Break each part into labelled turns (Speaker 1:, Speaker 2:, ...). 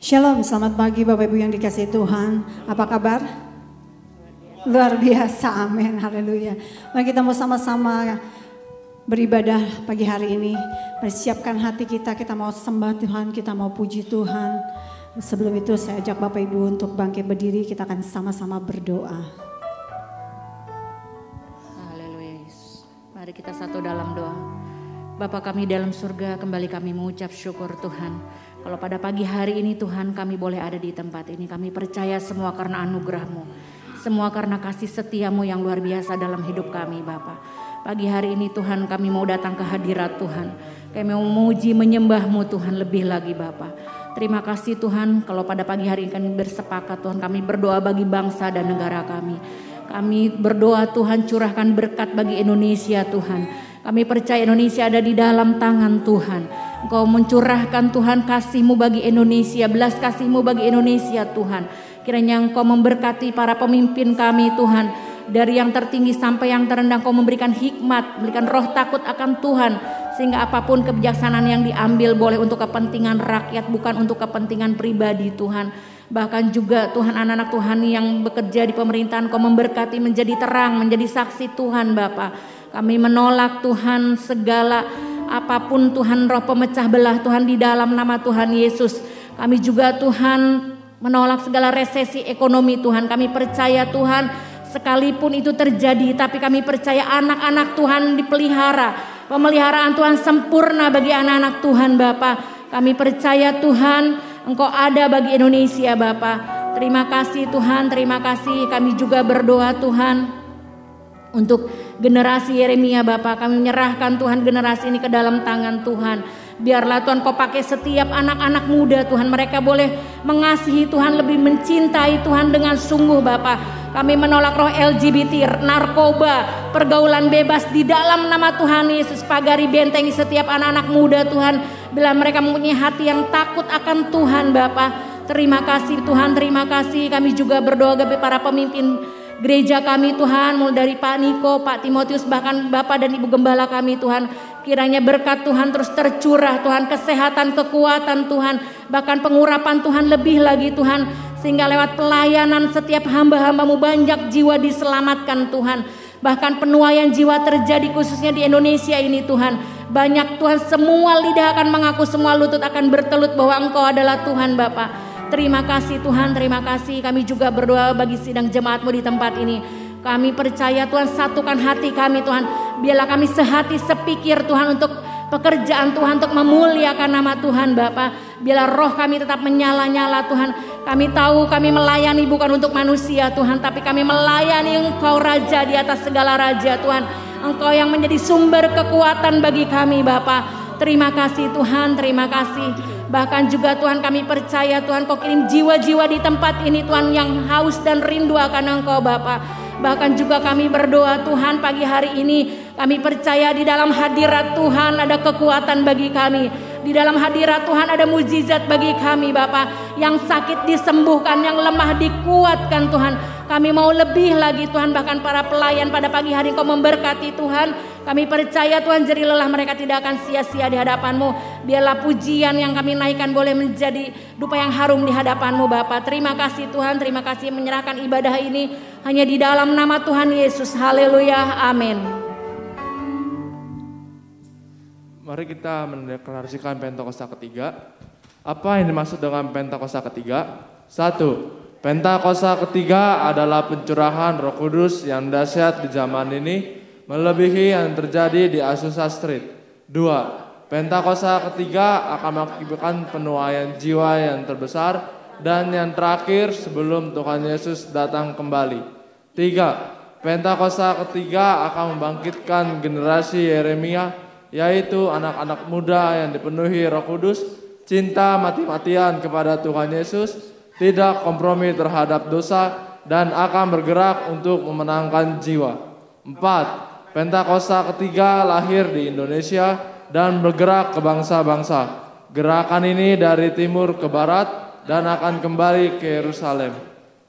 Speaker 1: Shalom, selamat pagi Bapak Ibu yang dikasihi Tuhan. Apa kabar? Luar biasa, amin, haleluya. Mari kita mau sama-sama beribadah pagi hari ini. Persiapkan hati kita mau sembah Tuhan, kita mau puji Tuhan. Sebelum itu saya ajak Bapak Ibu untuk bangkit berdiri, kita akan sama-sama berdoa.
Speaker 2: Haleluya. Mari kita satu dalam doa. Bapa kami dalam surga, kembali kami mengucap syukur Tuhan. Kalau pada pagi hari ini Tuhan kami boleh ada di tempat ini, kami percaya semua karena anugerah-Mu, semua karena kasih setia-Mu yang luar biasa dalam hidup kami Bapa. Pagi hari ini Tuhan kami mau datang ke hadirat Tuhan, kami mau memuji menyembah-Mu Tuhan lebih lagi Bapa. Terima kasih Tuhan kalau pada pagi hari ini kami bersepakat Tuhan, kami berdoa bagi bangsa dan negara kami. Kami berdoa Tuhan curahkan berkat bagi Indonesia Tuhan. Kami percaya Indonesia ada di dalam tangan Tuhan. Engkau mencurahkan Tuhan kasih-Mu bagi Indonesia, belas kasih-Mu bagi Indonesia Tuhan. Kiranya Engkau memberkati para pemimpin kami Tuhan. Dari yang tertinggi sampai yang terendah Engkau memberikan hikmat, memberikan roh takut akan Tuhan. Sehingga apapun kebijaksanaan yang diambil boleh untuk kepentingan rakyat, bukan untuk kepentingan pribadi Tuhan. Bahkan juga Tuhan anak-anak Tuhan yang bekerja di pemerintahan Engkau memberkati menjadi terang, menjadi saksi Tuhan Bapa. Kami menolak Tuhan segala apapun Tuhan roh pemecah belah Tuhan di dalam nama Tuhan Yesus. Kami juga Tuhan menolak segala resesi ekonomi Tuhan. Kami percaya Tuhan sekalipun itu terjadi, tapi kami percaya anak-anak Tuhan dipelihara. Pemeliharaan Tuhan sempurna bagi anak-anak Tuhan Bapa. Kami percaya Tuhan Engkau ada bagi Indonesia Bapa. Terima kasih Tuhan, terima kasih. Kami juga berdoa Tuhan untuk generasi Yeremia Bapa, kami menyerahkan Tuhan generasi ini ke dalam tangan Tuhan. Biarlah Tuhan Kau pakai setiap anak-anak muda Tuhan, mereka boleh mengasihi Tuhan, lebih mencintai Tuhan dengan sungguh Bapa. Kami menolak roh LGBT, narkoba, pergaulan bebas di dalam nama Tuhan Yesus. Pagari bentengi setiap anak-anak muda Tuhan, bila mereka mempunyai hati yang takut akan Tuhan Bapa. Terima kasih Tuhan, terima kasih. Kami juga berdoa bagi para pemimpin gereja kami Tuhan, mulai dari Pak Niko, Pak Timotius, bahkan Bapak dan Ibu Gembala kami Tuhan. Kiranya berkat Tuhan terus tercurah Tuhan, kesehatan, kekuatan Tuhan, bahkan pengurapan Tuhan lebih lagi Tuhan. Sehingga lewat pelayanan setiap hamba-hamba-Mu banyak jiwa diselamatkan Tuhan. Bahkan penuaian jiwa terjadi khususnya di Indonesia ini Tuhan. Banyak Tuhan, semua lidah akan mengaku, semua lutut akan bertelut bahwa Engkau adalah Tuhan Bapa. Terima kasih Tuhan, terima kasih. Kami juga berdoa bagi sidang jemaat-Mu di tempat ini. Kami percaya Tuhan, satukan hati kami Tuhan. Biarlah kami sehati sepikir Tuhan untuk pekerjaan Tuhan, untuk memuliakan nama Tuhan Bapa. Biarlah roh kami tetap menyala-nyala Tuhan. Kami tahu kami melayani bukan untuk manusia Tuhan, tapi kami melayani Engkau Raja di atas segala raja Tuhan. Engkau yang menjadi sumber kekuatan bagi kami Bapa. Terima kasih Tuhan, terima kasih. Bahkan juga Tuhan kami percaya Tuhan Kau kirim jiwa-jiwa di tempat ini Tuhan yang haus dan rindu akan Engkau Bapa. Bahkan juga kami berdoa Tuhan pagi hari ini, kami percaya di dalam hadirat Tuhan ada kekuatan bagi kami. Di dalam hadirat Tuhan ada mujizat bagi kami Bapa. Yang sakit disembuhkan, yang lemah dikuatkan Tuhan. Kami mau lebih lagi Tuhan, bahkan para pelayan pada pagi hari Engkau memberkati Tuhan. Kami percaya Tuhan jerih lelah mereka tidak akan sia-sia di hadapan-Mu. Biarlah pujian yang kami naikkan boleh menjadi dupa yang harum di hadapan-Mu Bapa. Terima kasih Tuhan, terima kasih menyerahkan ibadah ini hanya di dalam nama Tuhan Yesus. Haleluya, amin.
Speaker 3: Mari kita mendeklarasikan Pentakosta ketiga. Apa yang dimaksud dengan Pentakosta ketiga? 1. Pentakosta ketiga adalah pencurahan Roh Kudus yang dahsyat di zaman ini, melebihi yang terjadi di Azusa Street. 2. Pentakosta ketiga akan mengakibatkan penuaian jiwa yang terbesar dan yang terakhir sebelum Tuhan Yesus datang kembali. 3. Pentakosta ketiga akan membangkitkan generasi Yeremia, yaitu anak-anak muda yang dipenuhi Roh Kudus, cinta mati-matian kepada Tuhan Yesus, tidak kompromi terhadap dosa, dan akan bergerak untuk memenangkan jiwa. 4. Pentakosta ketiga lahir di Indonesia dan bergerak ke bangsa-bangsa. Gerakan ini dari timur ke barat dan akan kembali ke Yerusalem.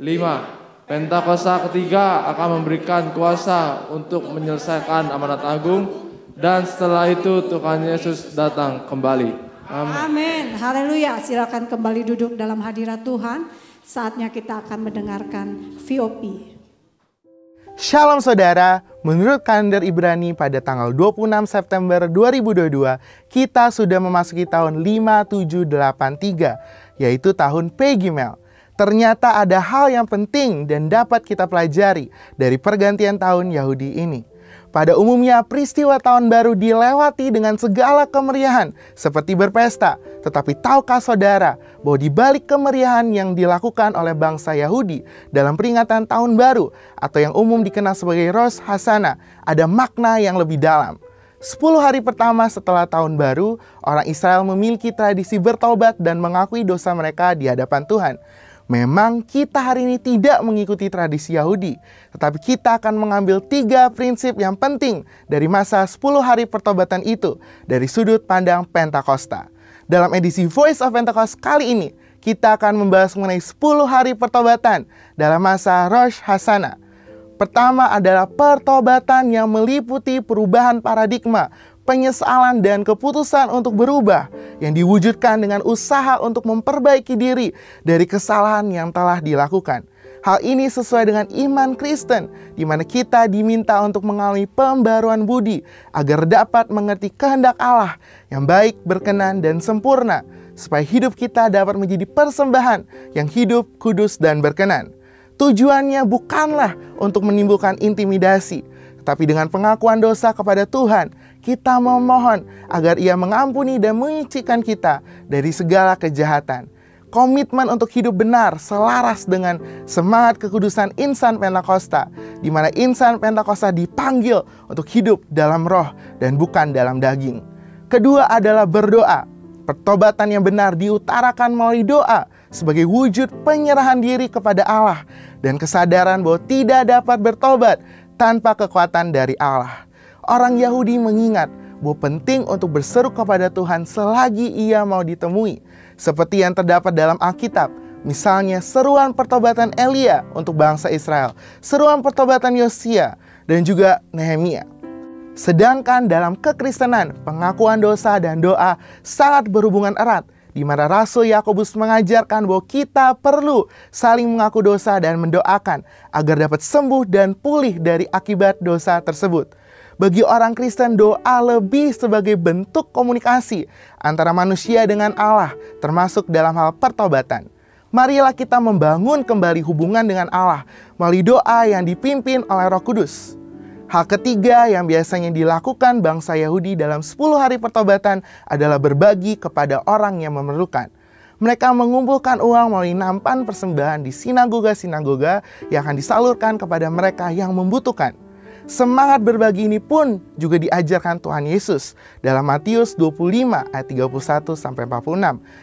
Speaker 3: 5. Pentakosta ketiga akan memberikan kuasa untuk menyelesaikan amanat agung, dan setelah itu Tuhan Yesus datang kembali.
Speaker 1: Amin. Haleluya. Silakan kembali duduk dalam hadirat Tuhan. Saatnya kita akan mendengarkan VOP.
Speaker 4: Shalom saudara, menurut kalender Ibrani pada tanggal 26 September 2022, kita sudah memasuki tahun 5783, yaitu tahun Pegimel. Ternyata ada hal yang penting dan dapat kita pelajari dari pergantian tahun Yahudi ini. Pada umumnya peristiwa tahun baru dilewati dengan segala kemeriahan seperti berpesta. Tetapi tahukah saudara bahwa di balik kemeriahan yang dilakukan oleh bangsa Yahudi dalam peringatan tahun baru atau yang umum dikenal sebagai Rosh Hashanah ada makna yang lebih dalam. 10 hari pertama setelah tahun baru, orang Israel memiliki tradisi bertobat dan mengakui dosa mereka di hadapan Tuhan. Memang kita hari ini tidak mengikuti tradisi Yahudi, tetapi kita akan mengambil 3 prinsip yang penting dari masa 10 hari pertobatan itu dari sudut pandang Pentakosta. Dalam edisi Voice of Pentecost kali ini, kita akan membahas mengenai 10 hari pertobatan dalam masa Rosh Hashanah. Pertama adalah pertobatan yang meliputi perubahan paradigma, penyesalan dan keputusan untuk berubah yang diwujudkan dengan usaha untuk memperbaiki diri dari kesalahan yang telah dilakukan. Hal ini sesuai dengan iman Kristen, di mana kita diminta untuk mengalami pembaruan budi agar dapat mengerti kehendak Allah yang baik, berkenan, dan sempurna, supaya hidup kita dapat menjadi persembahan yang hidup, kudus, dan berkenan. Tujuannya bukanlah untuk menimbulkan intimidasi, tetapi dengan pengakuan dosa kepada Tuhan, kita memohon agar Ia mengampuni dan menyucikan kita dari segala kejahatan. Komitmen untuk hidup benar selaras dengan semangat kekudusan insan Pentakosta, di mana insan Pentakosta dipanggil untuk hidup dalam roh dan bukan dalam daging. Kedua adalah berdoa. Pertobatan yang benar diutarakan melalui doa sebagai wujud penyerahan diri kepada Allah dan kesadaran bahwa tidak dapat bertobat tanpa kekuatan dari Allah. Orang Yahudi mengingat bahwa penting untuk berseru kepada Tuhan selagi Ia mau ditemui, seperti yang terdapat dalam Alkitab. Misalnya seruan pertobatan Elia untuk bangsa Israel, seruan pertobatan Yosia, dan juga Nehemia. Sedangkan dalam kekristenan, pengakuan dosa dan doa sangat berhubungan erat, di mana Rasul Yakobus mengajarkan bahwa kita perlu saling mengaku dosa dan mendoakan agar dapat sembuh dan pulih dari akibat dosa tersebut. Bagi orang Kristen, doa lebih sebagai bentuk komunikasi antara manusia dengan Allah, termasuk dalam hal pertobatan. Marilah kita membangun kembali hubungan dengan Allah melalui doa yang dipimpin oleh Roh Kudus. Hal ketiga yang biasanya dilakukan bangsa Yahudi dalam 10 hari pertobatan adalah berbagi kepada orang yang memerlukan. Mereka mengumpulkan uang melalui nampan persembahan di sinagoga-sinagoga yang akan disalurkan kepada mereka yang membutuhkan. Semangat berbagi ini pun juga diajarkan Tuhan Yesus dalam Matius 25 ayat 31-46,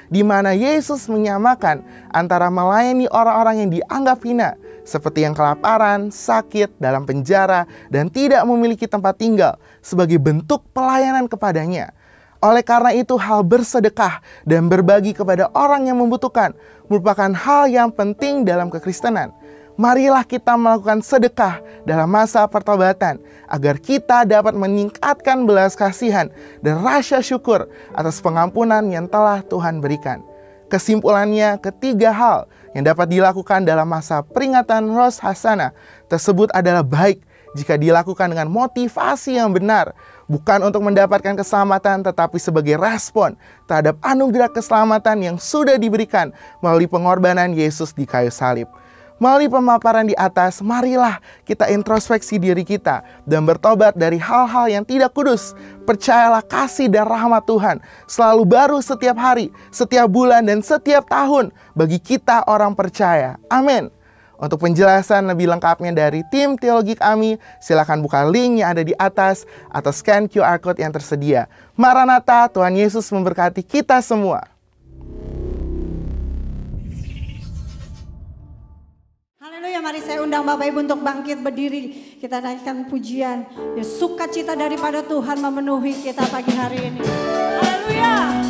Speaker 4: di mana Yesus menyamakan antara melayani orang-orang yang dianggap hina, seperti yang kelaparan, sakit, dalam penjara, dan tidak memiliki tempat tinggal, sebagai bentuk pelayanan kepadanya. Oleh karena itu, hal bersedekah dan berbagi kepada orang yang membutuhkan merupakan hal yang penting dalam kekristenan. Marilah kita melakukan sedekah dalam masa pertobatan agar kita dapat meningkatkan belas kasihan dan rasa syukur atas pengampunan yang telah Tuhan berikan. Kesimpulannya, ketiga hal yang dapat dilakukan dalam masa peringatan Rosh Hashanah tersebut adalah baik jika dilakukan dengan motivasi yang benar, bukan untuk mendapatkan keselamatan tetapi sebagai respon terhadap anugerah keselamatan yang sudah diberikan melalui pengorbanan Yesus di kayu salib. Melalui pemaparan di atas, marilah kita introspeksi diri kita dan bertobat dari hal-hal yang tidak kudus. Percayalah kasih dan rahmat Tuhan selalu baru setiap hari, setiap bulan, dan setiap tahun bagi kita orang percaya. Amin. Untuk penjelasan lebih lengkapnya dari tim teologi kami, silakan buka link yang ada di atas atau scan QR Code yang tersedia. Maranatha, Tuhan Yesus memberkati kita semua.
Speaker 1: Haleluya, mari saya undang Bapak Ibu untuk bangkit berdiri. Kita naikkan pujian. Ya, sukacita daripada Tuhan memenuhi kita pagi hari ini. Haleluya.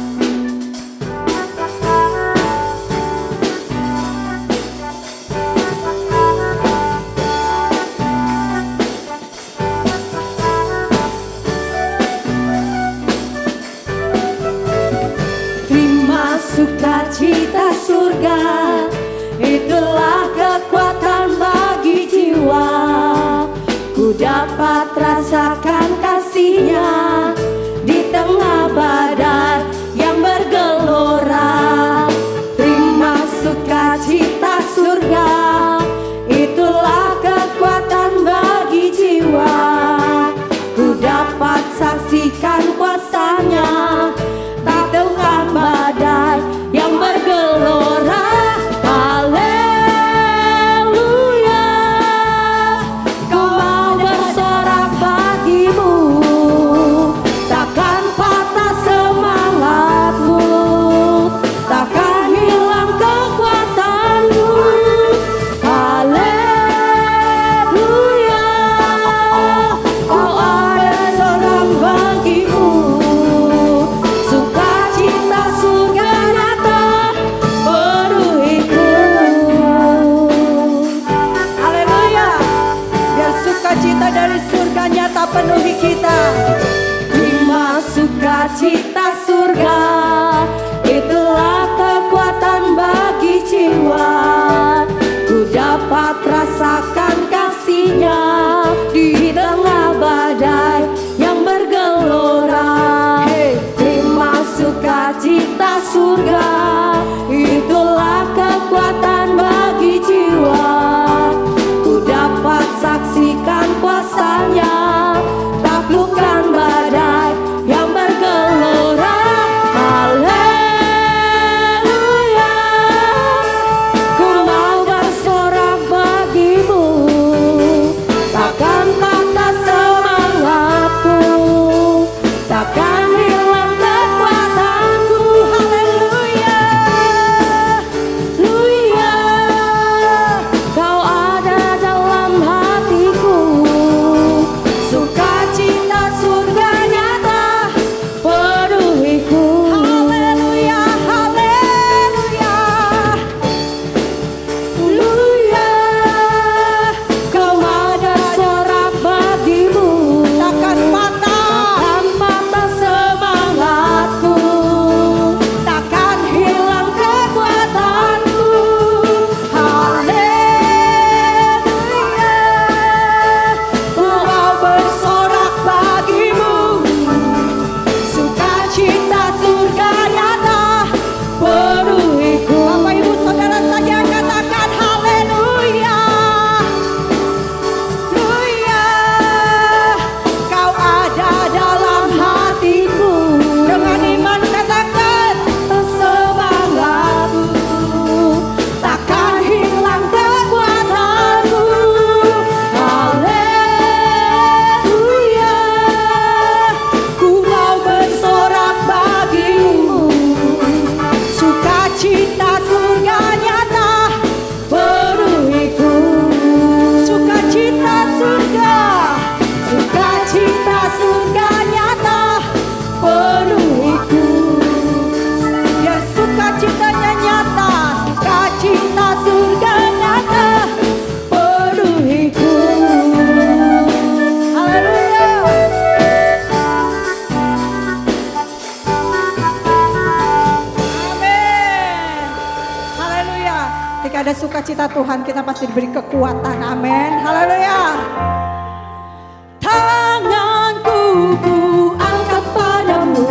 Speaker 1: sukacita surga, itulah kekuatan bagi jiwa. Ku dapat rasakan kasih-Nya di tengah badai yang bergelora. Terima sukacita surga, itulah kekuatan bagi jiwa. Ku dapat saksikan kuasa-Nya tak tengah badai yang bergelora. Haleluya, Kau mau bersorak bagimu, takkan patah semangatmu, takkan hilang kekuatanmu. Haleluya, Kau ada seorang bagimu, sukacita surga nyata penuhiku. Haleluya, biar sukacita dari surga nyata penuhi kita. Terima sukacita surga, itulah kekuatan bagi jiwa. Ku dapat rasakan kasih-Nya di tengah badai yang bergelora. Terima sukacita surga, itulah kekuatan bagi jiwa. Ku dapat saksikan kuasa-Nya, taklukkan badai yang bergelora. Haleluya, ku mau bersorak bagimu, takkan patah semangatku, takkan hilang kekuatanku. Haleluya, haleluya, Kau ada dalam hatiku, sukacita surga nyata penuhiku. Haleluya, haleluya, haleluya, Kau ada sorak bagimu, takkan patah semangatku, takkan hilang kekuatanku. Haleluya, ku mau bersorak bagimu, sukacita surga nyata penuhiku. Bapak Ibu Saudara saja katakan haleluya, haleluya, Kau ada dalam hatiku. Dengan iman katakan semangatku, takkan hilang kekuatanku. Haleluya, ku mau bersorak bagimu, sukacita surga nyata penuhiku. Sukacita surga, sukacita surga nyata penuhiku. Biar sukacitanya nyata, sukacita surga nyata penuhiku. Haleluya. Amin. Haleluya. Ketika ada sukacita Tuhan, kita pasti diberi kekuatan. Amin. Haleluya. Tanganku ku angkat padamu,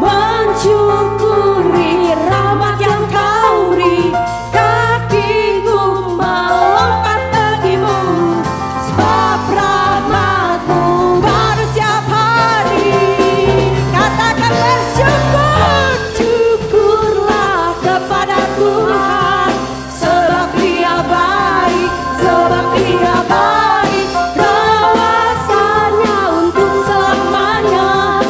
Speaker 1: mensyukuri rahmat yang Kau beri. Kakiku melompat bagimu, sebab rahmat-Mu baru setiap hari. Katakan bersyukur, syukurlah kepada Tuhan, sebab Dia baik, sebab Dia baik. Kawasannya untuk selamanya,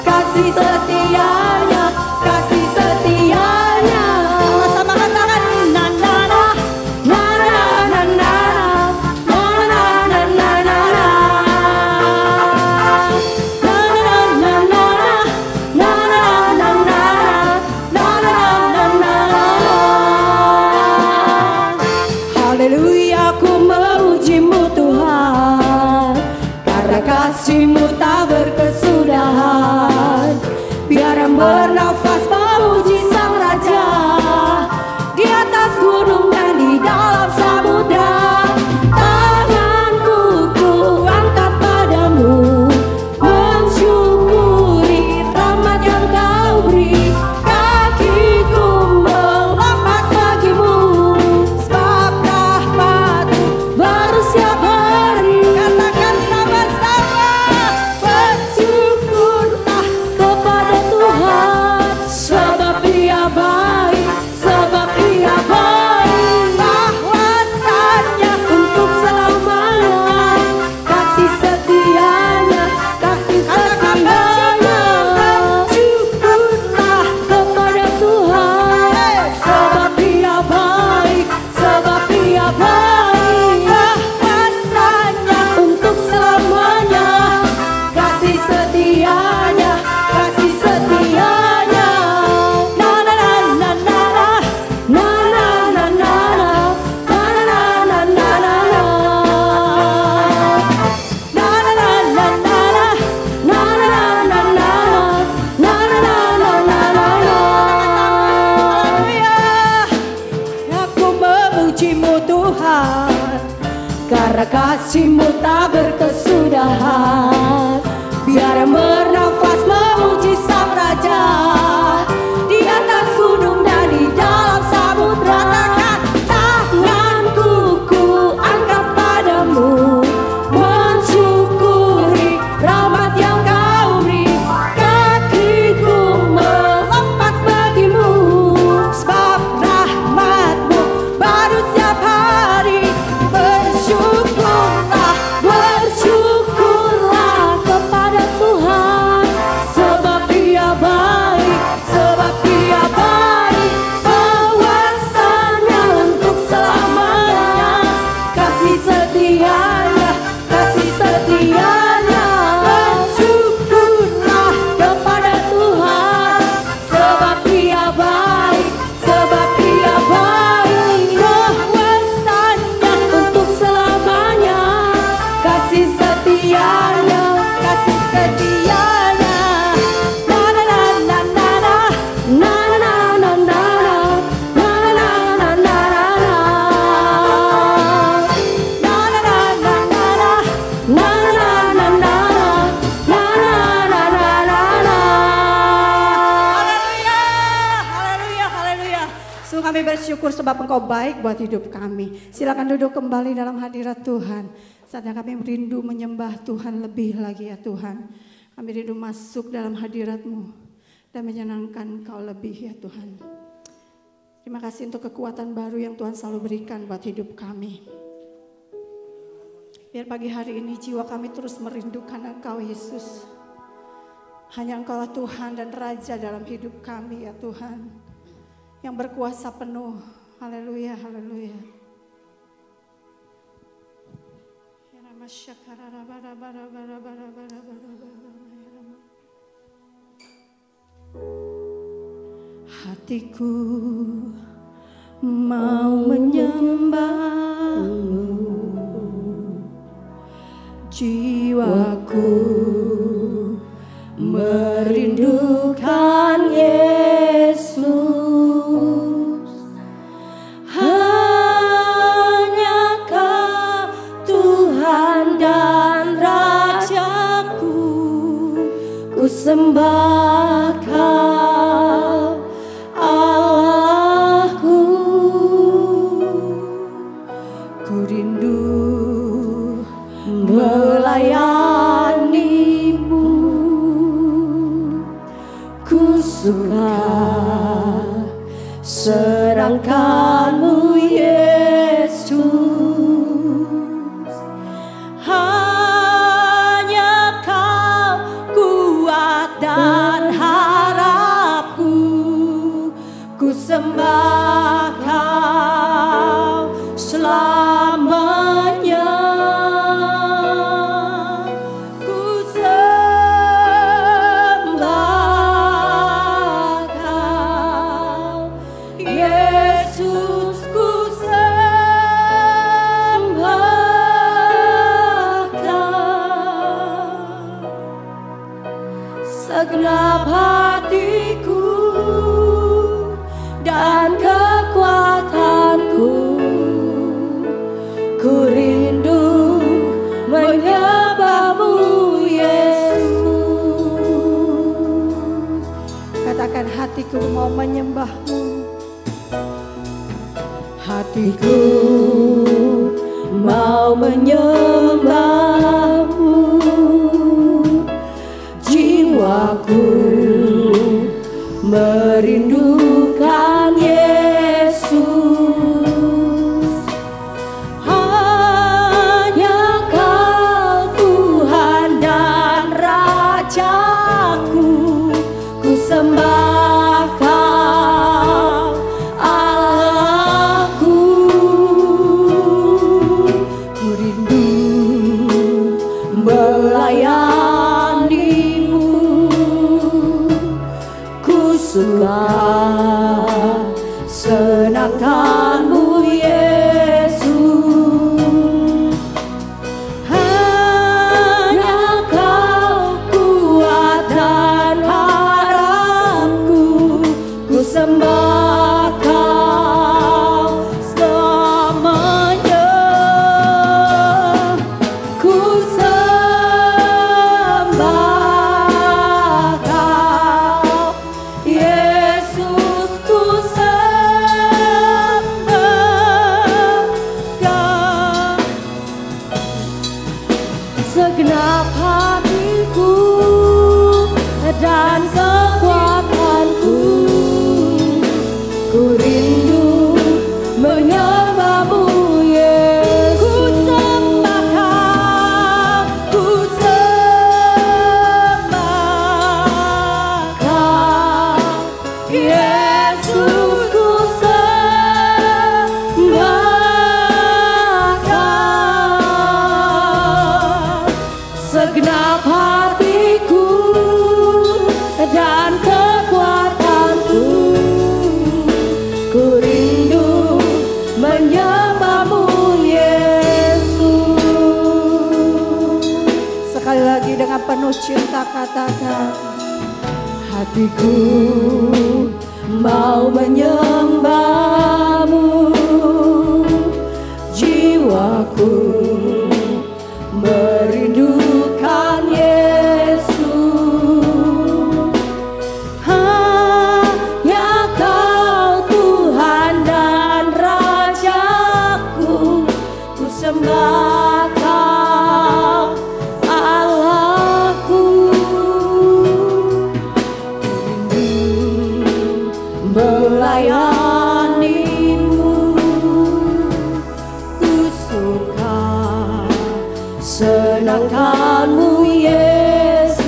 Speaker 1: kasih setianya, kasih setianya. Sama-sama katakan na na na na na na na na na na na na. Haleluya, ku memuji-Mu Tuhan, karena kasih-Mu tak berkesudahan. Biar yang bernafas memuji Sang Raja.
Speaker 5: karena kasih-Mu tak berkesudahan. Biar bernafas memuji Sang Raja di atas gunung dan di dalam samudra. Takkan tanganku ku angkat padamu, mensyukuri rahmat yang Kau beri. Kakiku melompat bagimu, sebab rahmat-Mu baru setiap hari. Bersyukurlah, bersyukurlah kepada Tuhan, sebab Dia baik, sebab Dia baik. Kuasanya untuk selamanya, kasih setianya, kasih setianya. Bersyukurlah kepada Tuhan, sebab Dia baik, sebab Dia baik. Kuasanya untuk selamanya, kasih setianya, kasih setianya. Na na na na na na, na na na na na, na na na na na na, na na na na na na, na na na na na, na na na na.
Speaker 1: Haleluya, haleluya, haleluya. Sungguh kami bersyukur sebab Engkau baik buat hidup kami. Silakan duduk kembali dalam hadirat Tuhan. Saatnya kami rindu menyembah Tuhan lebih lagi ya Tuhan. Kami rindu masuk dalam hadirat-Mu dan menyenangkan Engkau lebih ya Tuhan. Terima kasih untuk kekuatan baru yang Tuhan selalu berikan buat hidup kami. Biar pagi hari ini jiwa kami terus merindukan Engkau Yesus. Hanya Engkaulah Tuhan dan Raja dalam hidup kami ya Tuhan. Yang berkuasa penuh. Haleluya, haleluya. Hatiku mau menyembah-Mu, jiwaku merindukan Yesus. Hanya Kau Tuhan dan Rajaku, ku sembah Kau Allahku. Ku rindu melayani-Mu, ku suka serangkan-Mu Yesus. Hanya Kau kuat dan harapku, ku sembah Kau selamanya. Ku sembah Kau Yesus, ku sembah Kau. Segenap hatiku dan kekuatanku, ku rindu menyembah-Mu Yesus. Katakan, hatiku mau menyembah-Mu. Hatiku mau menyembah-Mu, jiwaku merindukan Yesus. Hanya Kau Tuhan dan Rajaku, ku sembah Kau Allahku. Ku rindu
Speaker 5: ku rindu menyembahmu Yesus. Ku sembah Kau, ku sembah Kau Yesus, ku sembah Kau. Segenap hatiku dan kekuatanku, ku rindu menyembahmu Yesus.
Speaker 1: Sekali lagi dengan penuh cinta katakan,
Speaker 5: Hatiku mau menyembahmu, jiwaku merindukan Yesus. Hanya Kau Tuhan dan Rajaku, ku sembah Kau Allahku. Melayanimu, ku suka senangkanmu Yesus.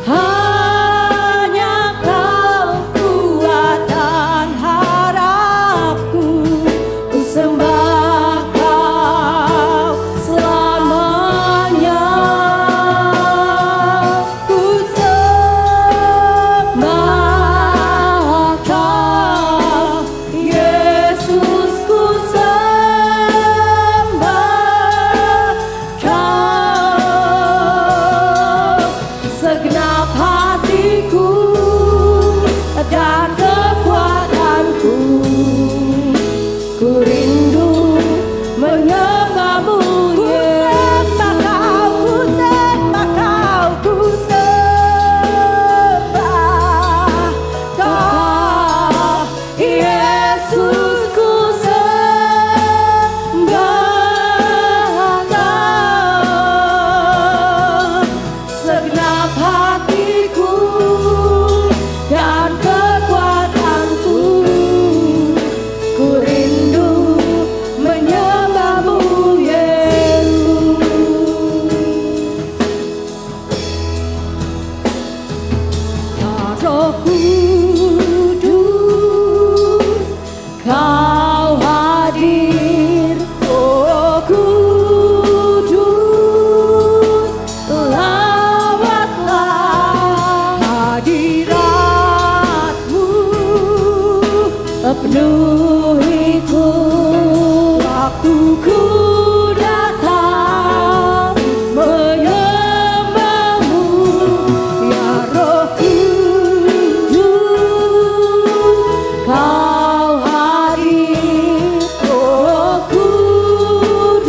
Speaker 5: Hanya Kau kuatan harapku, ku sembah Kau selamanya. Ku sembah Kau Yesus, ku sembah Kau. Segenap hatiku dan kekuatanku, ku rindu menyembahmu Yesus. Ku sembah Kau, ku sembah Kau Yesus, ku sembah Kau. Segenap hatiku dan kekuatanku, ku rindu menyembahmu Yesus. Roh Kudus, Kau hadir. Roh Kudus, lawatlah hadirat-Mu, penuhiku waktuku datang menyembahmu. Ya Roh Kudus, Kau hadir. Roh Kudus,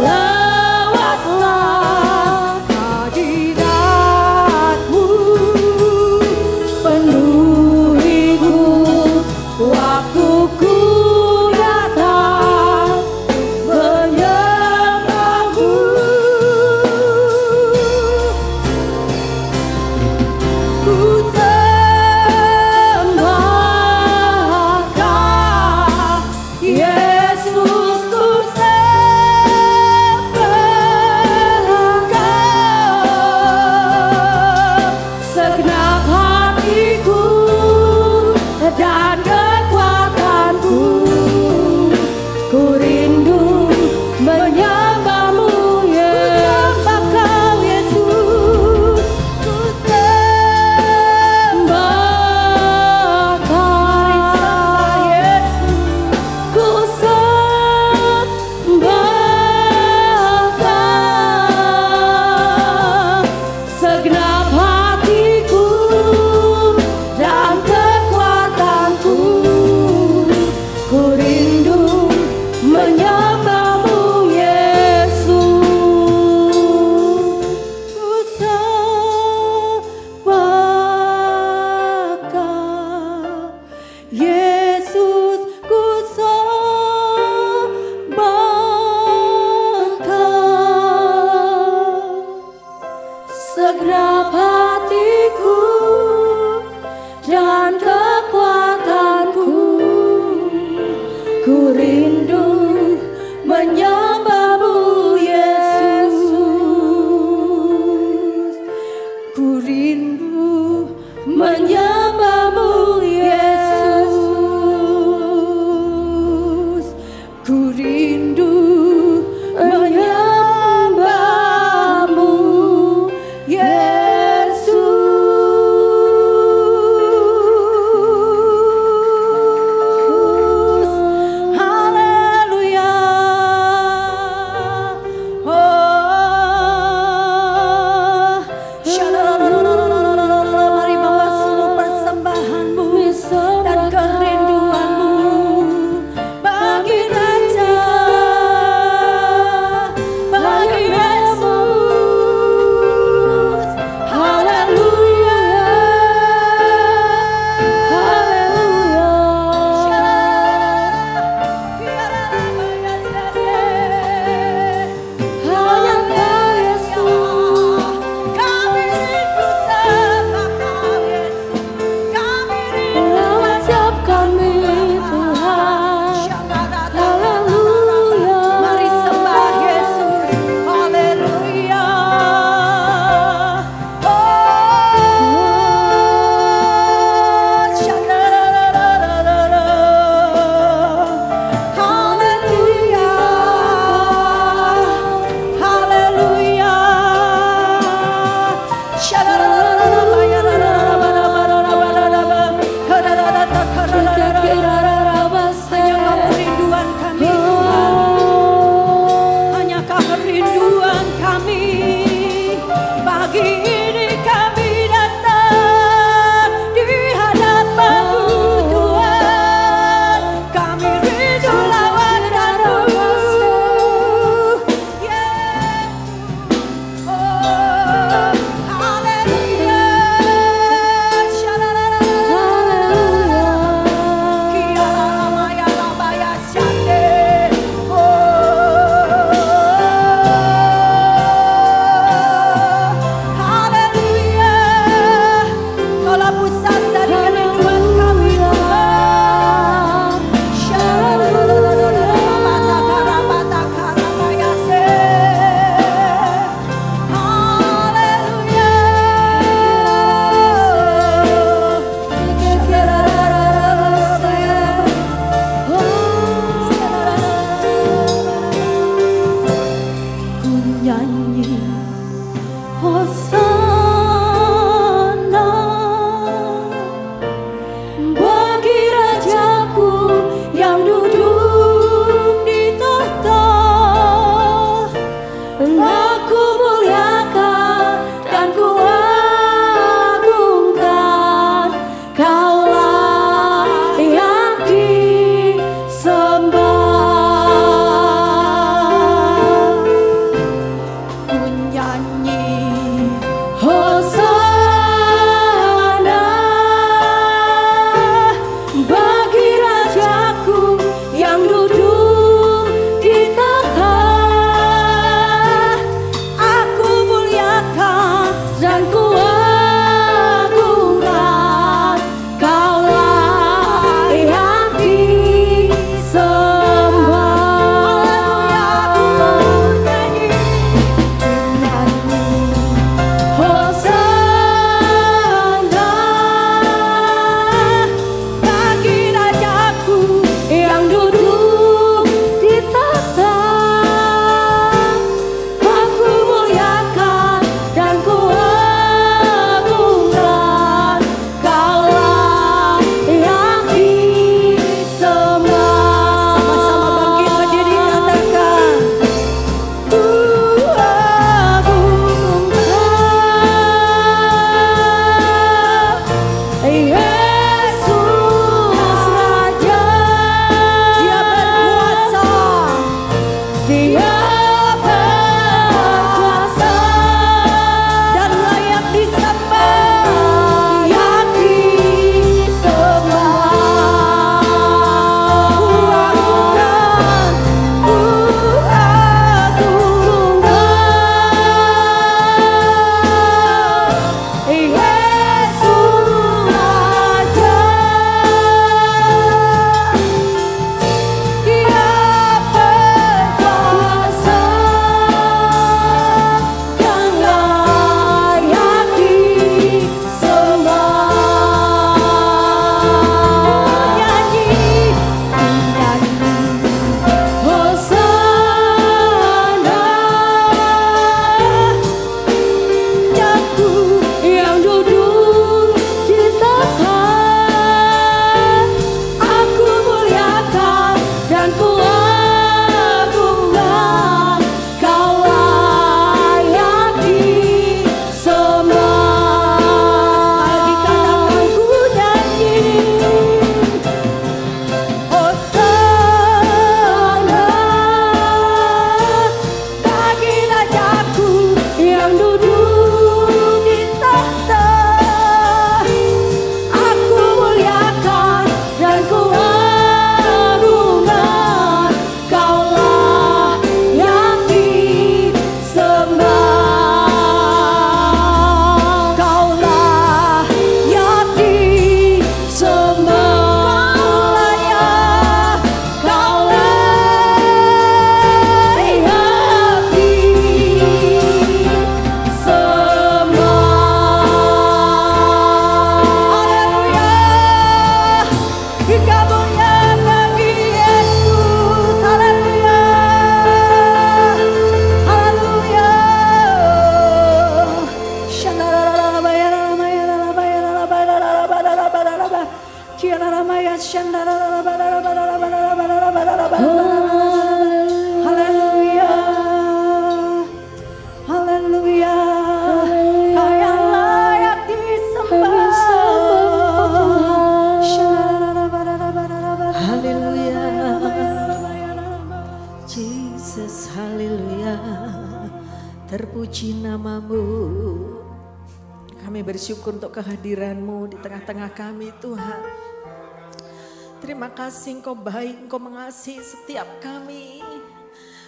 Speaker 5: lawatlah hadirat-Mu, penuhiku waktuku datang menyembahmu. Ku sembah Kau Yesus, ku sembah Kau. Segenap hatiku dan kekuatanku, ku rindu menyembahmu Yesus. Kau Yesus, ku sembah Kau Yesus, ku sembah Kau. Segenap hatiku dan kekuatanku, menyembahmu Yesus, ku rindu menyembahmu Yesus. Haleluya. Oh, mari bawa seluruh
Speaker 1: Haleluya. Haleluya. Kau yang layak disembah.
Speaker 5: Haleluya. Jesus, haleluya. Terpuji namamu. Kami bersyukur untuk kehadiran-Mu di tengah-tengah kami Tuhan. Terima kasih Engkau baik, Engkau mengasihi setiap kami.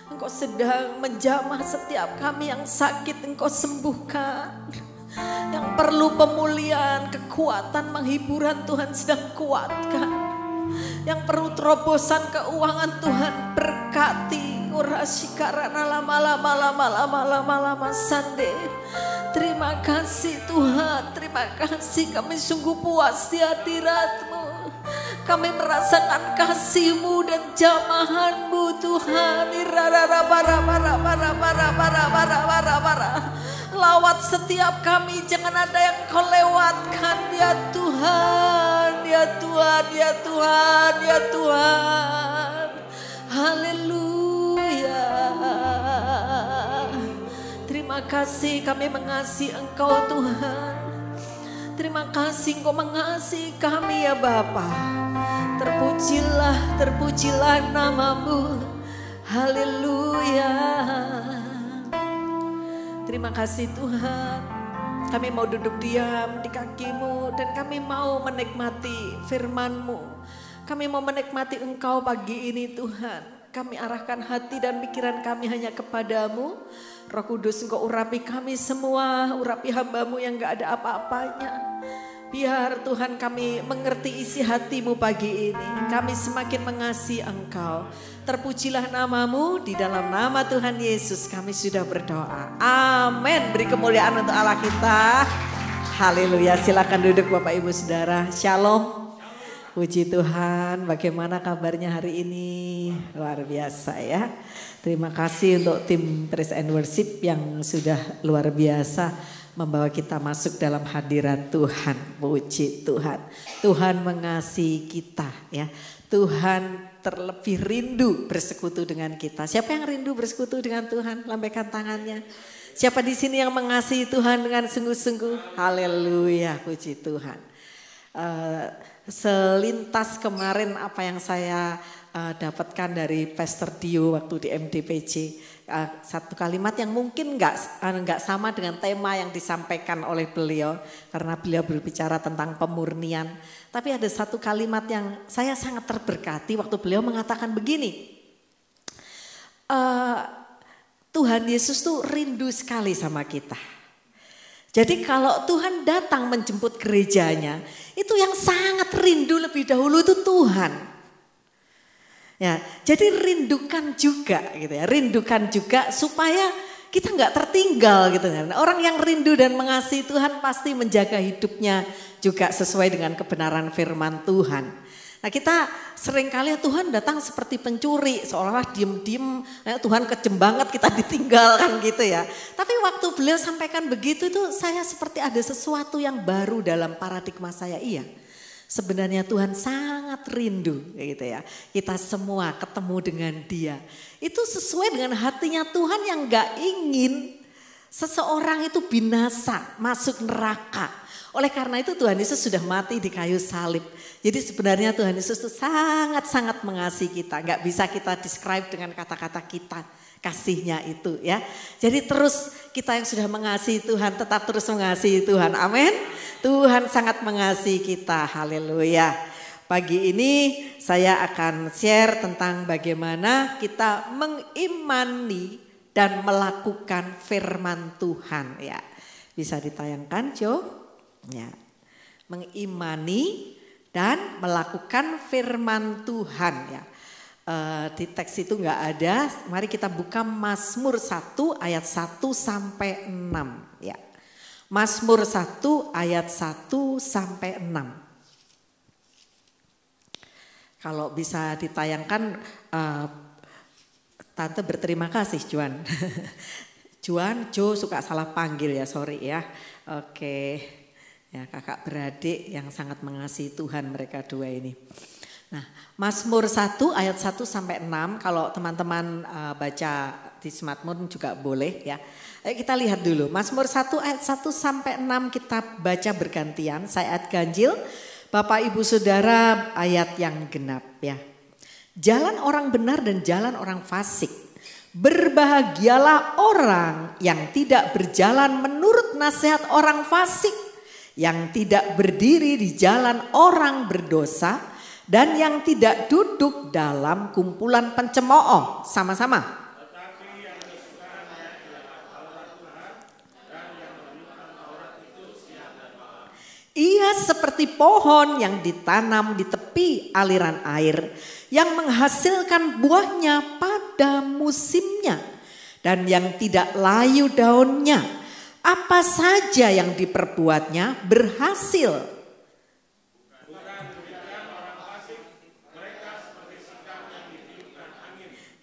Speaker 5: Engkau sedang menjamah setiap kami yang sakit, Engkau sembuhkan. Yang perlu pemulihan, kekuatan, menghiburan Tuhan sedang kuatkan. Yang perlu terobosan keuangan Tuhan berkati. Lama sande. Terima kasih Tuhan, terima kasih, kami sungguh puas di hadirat-Mu. Kami merasakan kasih-Mu dan jamahan-Mu Tuhan. Lawat setiap kami, jangan ada yang Kau lewatkan ya Tuhan, ya Tuhan, ya Tuhan, ya Tuhan. Haleluya. Terima kasih, kami mengasihi Engkau Tuhan. Terima kasih Engkau mengasihi kami ya Bapa. Terpujilah, terpujilah namamu. Haleluya. Terima kasih Tuhan. Kami mau duduk diam di kaki-Mu dan kami mau menikmati firman-Mu. Kami mau menikmati Engkau pagi ini Tuhan. Kami arahkan hati dan pikiran kami hanya kepadamu. Roh Kudus Engkau urapi kami semua, urapi hamba-Mu yang gak ada apa-apanya. Biar Tuhan kami mengerti isi hati-Mu pagi ini. Kami semakin mengasihi Engkau. Terpujilah namamu, di dalam nama Tuhan Yesus kami sudah berdoa. Amin. Beri kemuliaan untuk Allah kita. Haleluya. Silakan duduk Bapak Ibu Saudara. Shalom. Puji Tuhan, bagaimana kabarnya hari ini? Luar biasa ya. Terima kasih untuk tim Praise and Worship yang sudah luar biasa membawa kita masuk dalam hadirat Tuhan. Puji Tuhan. Tuhan mengasihi kita ya. Tuhan terlebih rindu bersekutu dengan kita. Siapa yang rindu bersekutu dengan Tuhan? Lambaikan tangannya. Siapa di sini yang mengasihi Tuhan dengan sungguh-sungguh? Haleluya, puji Tuhan. Selintas kemarin apa yang saya dapatkan dari Pastor Dio waktu di MDPJ, satu kalimat yang mungkin nggak sama dengan tema yang disampaikan oleh beliau karena beliau berbicara tentang pemurnian. Tapi ada satu kalimat yang saya sangat terberkati waktu beliau mengatakan begini, Tuhan Yesus tuh rindu sekali sama kita. Jadi kalau Tuhan datang menjemput gerejanya, itu yang sangat rindu lebih dahulu itu Tuhan. Ya, jadi rindukan juga gitu ya, rindukan juga supaya kita nggak tertinggal gitu kan. Orang yang rindu dan mengasihi Tuhan pasti menjaga hidupnya juga sesuai dengan kebenaran firman Tuhan. Nah kita seringkali Tuhan datang seperti pencuri, seolah-olah diem-diem, Tuhan kejem banget kita ditinggalkan gitu ya. Tapi waktu beliau sampaikan begitu itu saya seperti ada sesuatu yang baru dalam paradigma saya. Iya, sebenarnya Tuhan sangat rindu gitu ya. Kita semua ketemu dengan Dia. Itu sesuai dengan hatinya Tuhan yang gak ingin seseorang itu binasa, masuk neraka. Oleh karena itu Tuhan Yesus sudah mati di kayu salib. Jadi sebenarnya Tuhan Yesus itu sangat-sangat mengasihi kita. Gak bisa kita describe dengan kata-kata kita kasihnya itu ya. Jadi terus kita yang sudah mengasihi Tuhan tetap terus mengasihi Tuhan. Amin. Tuhan sangat mengasihi kita. Haleluya. Pagi ini saya akan share tentang bagaimana kita mengimani dan melakukan firman Tuhan ya. Bisa ditayangkan Jo? Ya. Mengimani dan melakukan firman Tuhan ya. Di teks itu enggak ada. Mari kita buka Mazmur 1 ayat 1 sampai 6 ya. Mazmur 1 ayat 1 sampai 6. Kalau bisa ditayangkan Tante berterima kasih Juan. Juan, Jo suka salah panggil ya, sorry ya. Oke.
Speaker 6: Ya, kakak beradik yang sangat mengasihi Tuhan mereka dua ini. Nah, Mazmur 1 ayat 1 sampai 6 kalau teman-teman baca di smartphone juga boleh ya. Ayo kita lihat dulu. Mazmur 1 ayat 1 sampai 6 kita baca bergantian. Saya ayat ganjil, Bapak Ibu Saudara ayat yang genap ya. Jalan orang benar dan jalan orang fasik. Berbahagialah orang yang tidak berjalan menurut nasihat orang fasik, yang tidak berdiri di jalan orang berdosa, dan yang tidak duduk dalam kumpulan pencemooh. Sama-sama. Ia seperti pohon yang ditanam di tepi aliran air, yang menghasilkan buahnya pada musimnya, dan yang tidak layu daunnya. Apa saja yang diperbuatnya berhasil.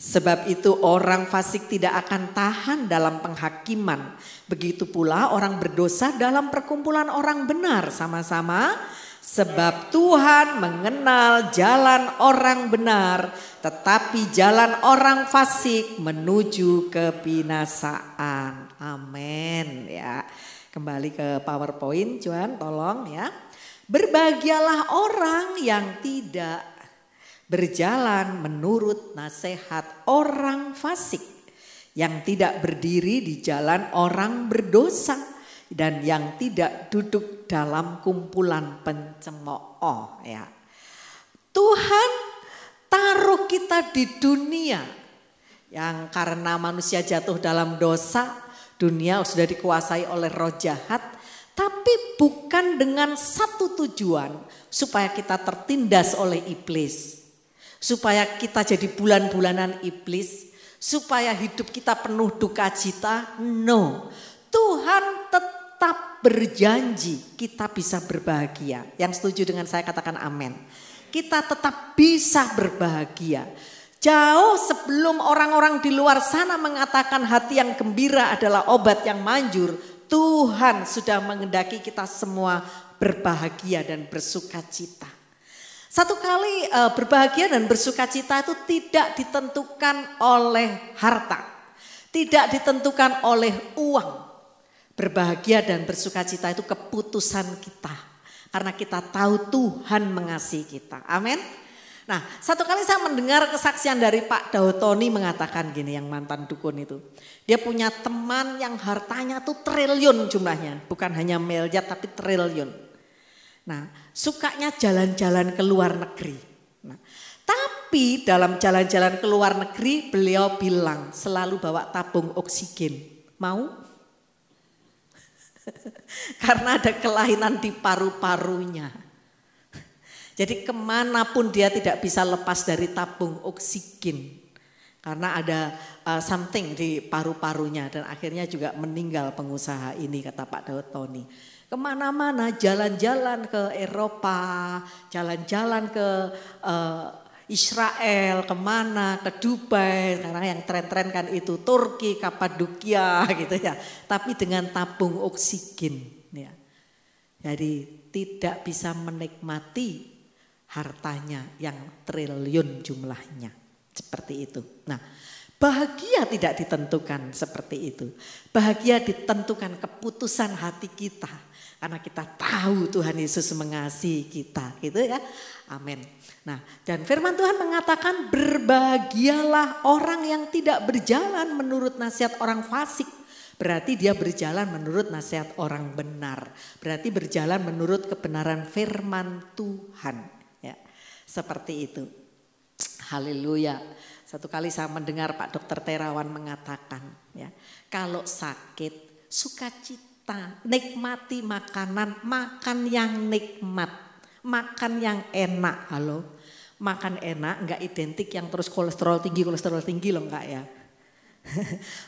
Speaker 6: Sebab itu orang fasik tidak akan tahan dalam penghakiman. Begitu pula orang berdosa dalam perkumpulan orang benar. Sama-sama. Sebab Tuhan mengenal jalan orang benar, tetapi jalan orang fasik menuju kebinasaan. Amin ya. Kembali ke PowerPoint, Juan, tolong ya. Berbahagialah orang yang tidak berjalan menurut nasihat orang fasik, yang tidak berdiri di jalan orang berdosa, dan yang tidak duduk dalam kumpulan pencemooh ya. Tuhan taruh kita di dunia yang karena manusia jatuh dalam dosa, dunia sudah dikuasai oleh roh jahat, tapi bukan dengan satu tujuan supaya kita tertindas oleh iblis, supaya kita jadi bulan-bulanan iblis, supaya hidup kita penuh duka cita. No, Tuhan tetap berjanji kita bisa berbahagia. Yang setuju dengan saya katakan amin. Kita tetap bisa berbahagia. Jauh sebelum orang-orang di luar sana mengatakan hati yang gembira adalah obat yang manjur, Tuhan sudah menghendaki kita semua berbahagia dan bersuka cita. Satu kali berbahagia dan bersuka cita itu tidak ditentukan oleh harta, tidak ditentukan oleh uang. Berbahagia dan bersuka cita itu keputusan kita, karena kita tahu Tuhan mengasihi kita. Amin. Nah, satu kali saya mendengar kesaksian dari Pak Dautoni mengatakan gini, yang mantan dukun itu. Dia punya teman yang hartanya tuh triliun jumlahnya, bukan hanya miliar tapi triliun. Nah, sukanya jalan-jalan ke luar negeri. Nah, tapi dalam jalan-jalan ke luar negeri beliau bilang selalu bawa tabung oksigen. Mau? Karena ada kelainan di paru-parunya. Jadi kemanapun dia tidak bisa lepas dari tabung oksigen. Karena ada something di paru-parunya, dan akhirnya juga meninggal pengusaha ini, kata Pak Dautoni. Kemana-mana, jalan-jalan ke Eropa, jalan-jalan ke Israel, kemana, ke Dubai, karena yang tren-tren kan itu Turki, Kapadokia gitu ya. Tapi dengan tabung oksigen ya. Jadi tidak bisa menikmati hartanya yang triliun jumlahnya. Seperti itu. Nah, bahagia tidak ditentukan seperti itu. Bahagia ditentukan keputusan hati kita. Karena kita tahu Tuhan Yesus mengasihi kita, gitu ya. Amin. Nah, dan firman Tuhan mengatakan berbahagialah orang yang tidak berjalan menurut nasihat orang fasik. Berarti dia berjalan menurut nasihat orang benar. Berarti berjalan menurut kebenaran firman Tuhan. Ya, seperti itu. Haleluya. Satu kali saya mendengar Pak Dr. Terawan mengatakan, ya, kalau sakit sukacita. Nikmati makanan, makan yang nikmat, makan yang enak. Halo, makan enak nggak identik yang terus kolesterol tinggi loh, enggak ya.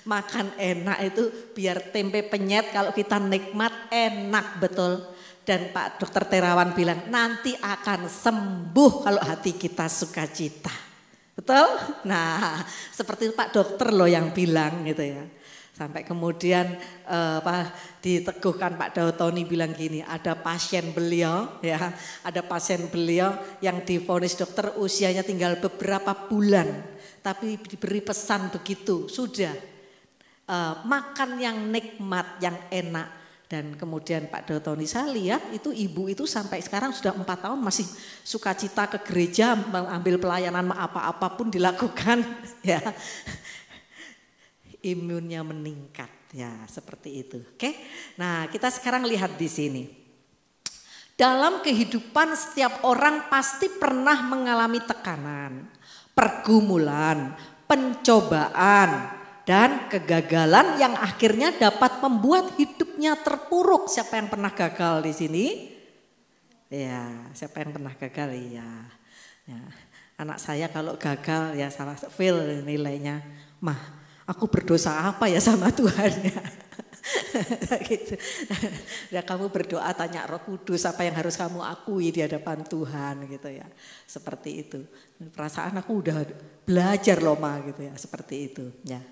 Speaker 6: Makan enak itu biar tempe penyet, kalau kita nikmat enak betul. Dan Pak Dr. Terawan bilang nanti akan sembuh kalau hati kita sukacita. Betul? Nah, seperti Pak Dokter loh yang bilang gitu ya. Sampai kemudian diteguhkan Pak Daud Tony bilang gini, ada pasien beliau yang divonis dokter usianya tinggal beberapa bulan, tapi diberi pesan begitu, sudah makan yang nikmat, yang enak. Dan kemudian Pak Daud Tony, saya lihat itu ibu itu sampai sekarang sudah 4 tahun masih sukacita ke gereja, mengambil pelayanan apapun dilakukan ya. Imunnya meningkat ya, seperti itu. Oke. Nah, kita sekarang lihat di sini. Dalam kehidupan setiap orang pasti pernah mengalami tekanan, pergumulan, pencobaan, dan kegagalan yang akhirnya dapat membuat hidupnya terpuruk. Siapa yang pernah gagal di sini? Ya, siapa yang pernah gagal? Ya. Anak saya kalau gagal ya salah fail nilainya. Mah, aku berdosa apa ya sama Tuhan ya? Gitu. Ya, kamu berdoa tanya Roh Kudus apa yang harus kamu akui di hadapan Tuhan gitu ya. Seperti itu. Perasaan aku udah belajar loh Ma gitu ya, seperti itu ya.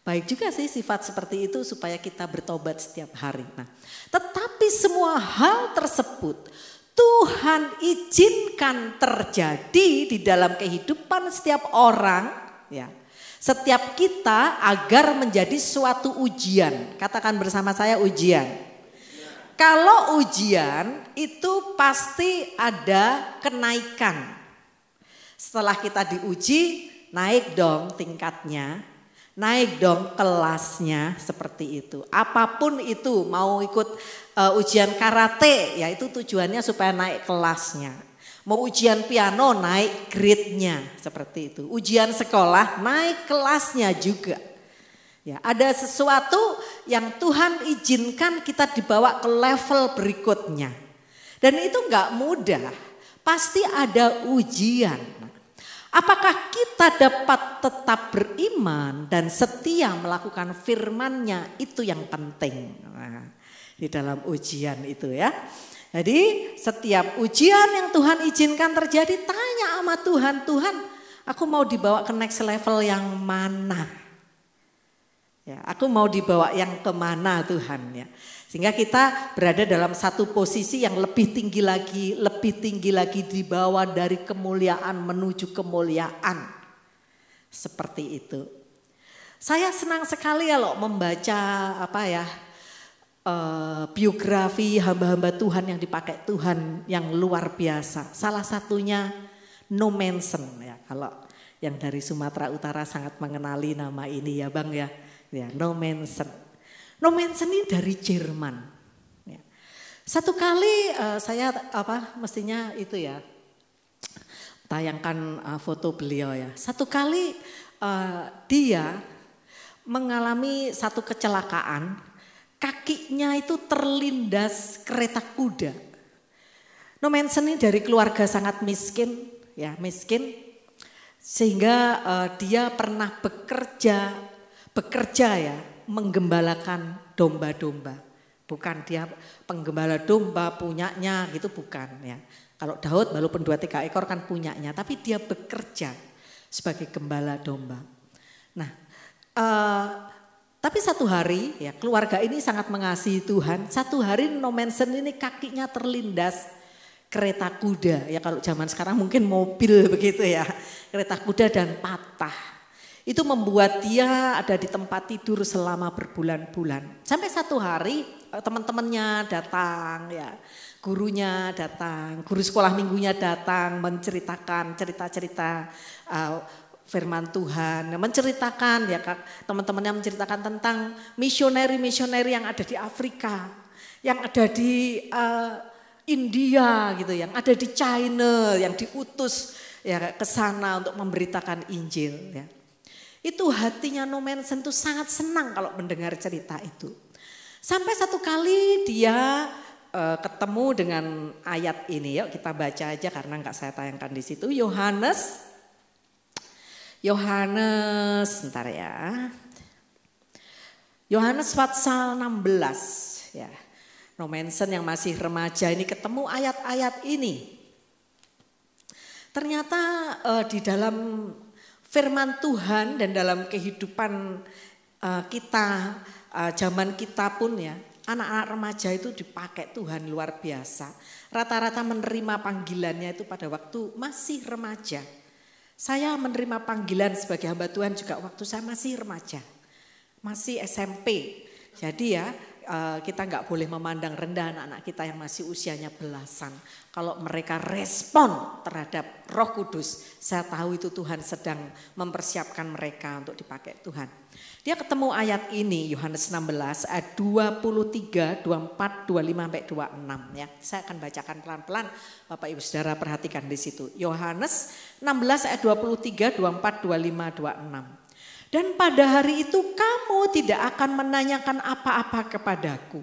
Speaker 6: Baik juga sih sifat seperti itu supaya kita bertobat setiap hari. Nah, tetapi semua hal tersebut Tuhan izinkan terjadi di dalam kehidupan setiap orang ya. Setiap kita agar menjadi suatu ujian. Katakan bersama saya ujian. Kalau ujian itu pasti ada kenaikan. Setelah kita diuji, naik dong tingkatnya. Naik dong kelasnya, seperti itu. Apapun itu, mau ikut ujian karate, ya itu tujuannya supaya naik kelasnya. Mau ujian piano naik grade-nya, seperti itu. Ujian sekolah naik kelasnya juga. Ya, ada sesuatu yang Tuhan izinkan kita dibawa ke level berikutnya. Dan itu enggak mudah, pasti ada ujian. Apakah kita dapat tetap beriman dan setia melakukan firman-Nya, itu yang penting. Nah, di dalam ujian itu ya. Jadi setiap ujian yang Tuhan izinkan terjadi, tanya sama Tuhan, Tuhan aku mau dibawa ke next level yang mana? Ya, aku mau dibawa yang kemana Tuhan ya. Sehingga kita berada dalam satu posisi yang lebih tinggi lagi dibawa dari kemuliaan menuju kemuliaan. Seperti itu. Saya senang sekali ya loh membaca biografi hamba-hamba Tuhan yang dipakai Tuhan yang luar biasa. Salah satunya No Manson ya. Kalau yang dari Sumatera Utara sangat mengenali nama ini ya Bang ya. Ya, No Manson. No Manson ini dari Jerman. Ya. Satu kali saya mestinya itu ya tayangkan foto beliau ya. Satu kali dia mengalami satu kecelakaan, kakinya itu terlindas kereta kuda. No Manson ini dari keluarga sangat miskin, ya miskin, sehingga dia pernah bekerja ya, menggembalakan domba-domba. Bukan dia penggembala domba punyanya gitu, bukan ya. Kalau Daud walaupun 2-3 ekor kan punyanya, tapi dia bekerja sebagai gembala domba. Nah, tapi satu hari ya keluarga ini sangat mengasihi Tuhan. Satu hari No Manson ini kakinya terlindas kereta kuda. Ya kalau zaman sekarang mungkin mobil begitu ya. Kereta kuda dan patah. Itu membuat dia ada di tempat tidur selama berbulan-bulan. Sampai satu hari teman-temannya datang ya. Gurunya datang, guru sekolah minggunya datang menceritakan cerita-cerita firman Tuhan, menceritakan ya teman-temannya menceritakan tentang misioneri-misioneri yang ada di Afrika, yang ada di India gitu, yang ada di China, yang diutus ya ke sana untuk memberitakan Injil ya. Itu hatinya No Manson itu sangat senang kalau mendengar cerita itu. Sampai satu kali dia ketemu dengan ayat ini, yuk kita baca aja karena nggak saya tayangkan di situ. Yohanes, bentar ya. Yohanes pasal 16 ya. No Manson yang masih remaja ini ketemu ayat-ayat ini. Ternyata di dalam firman Tuhan dan dalam kehidupan zaman kita pun ya, anak-anak remaja itu dipakai Tuhan luar biasa. Rata-rata menerima panggilannya itu pada waktu masih remaja. Saya menerima panggilan sebagai hamba Tuhan juga waktu saya masih remaja, masih SMP. Jadi ya kita nggak boleh memandang rendah anak-anak kita yang masih usianya belasan. Kalau mereka respon terhadap Roh Kudus, saya tahu itu Tuhan sedang mempersiapkan mereka untuk dipakai Tuhan. Dia ketemu ayat ini, Yohanes 16 ayat 23, 24, 25 sampai 26 ya. Saya akan bacakan pelan-pelan, Bapak Ibu Saudara perhatikan di situ. Yohanes 16 ayat 23, 24, 25, 26. Dan pada hari itu kamu tidak akan menanyakan apa-apa kepadaku.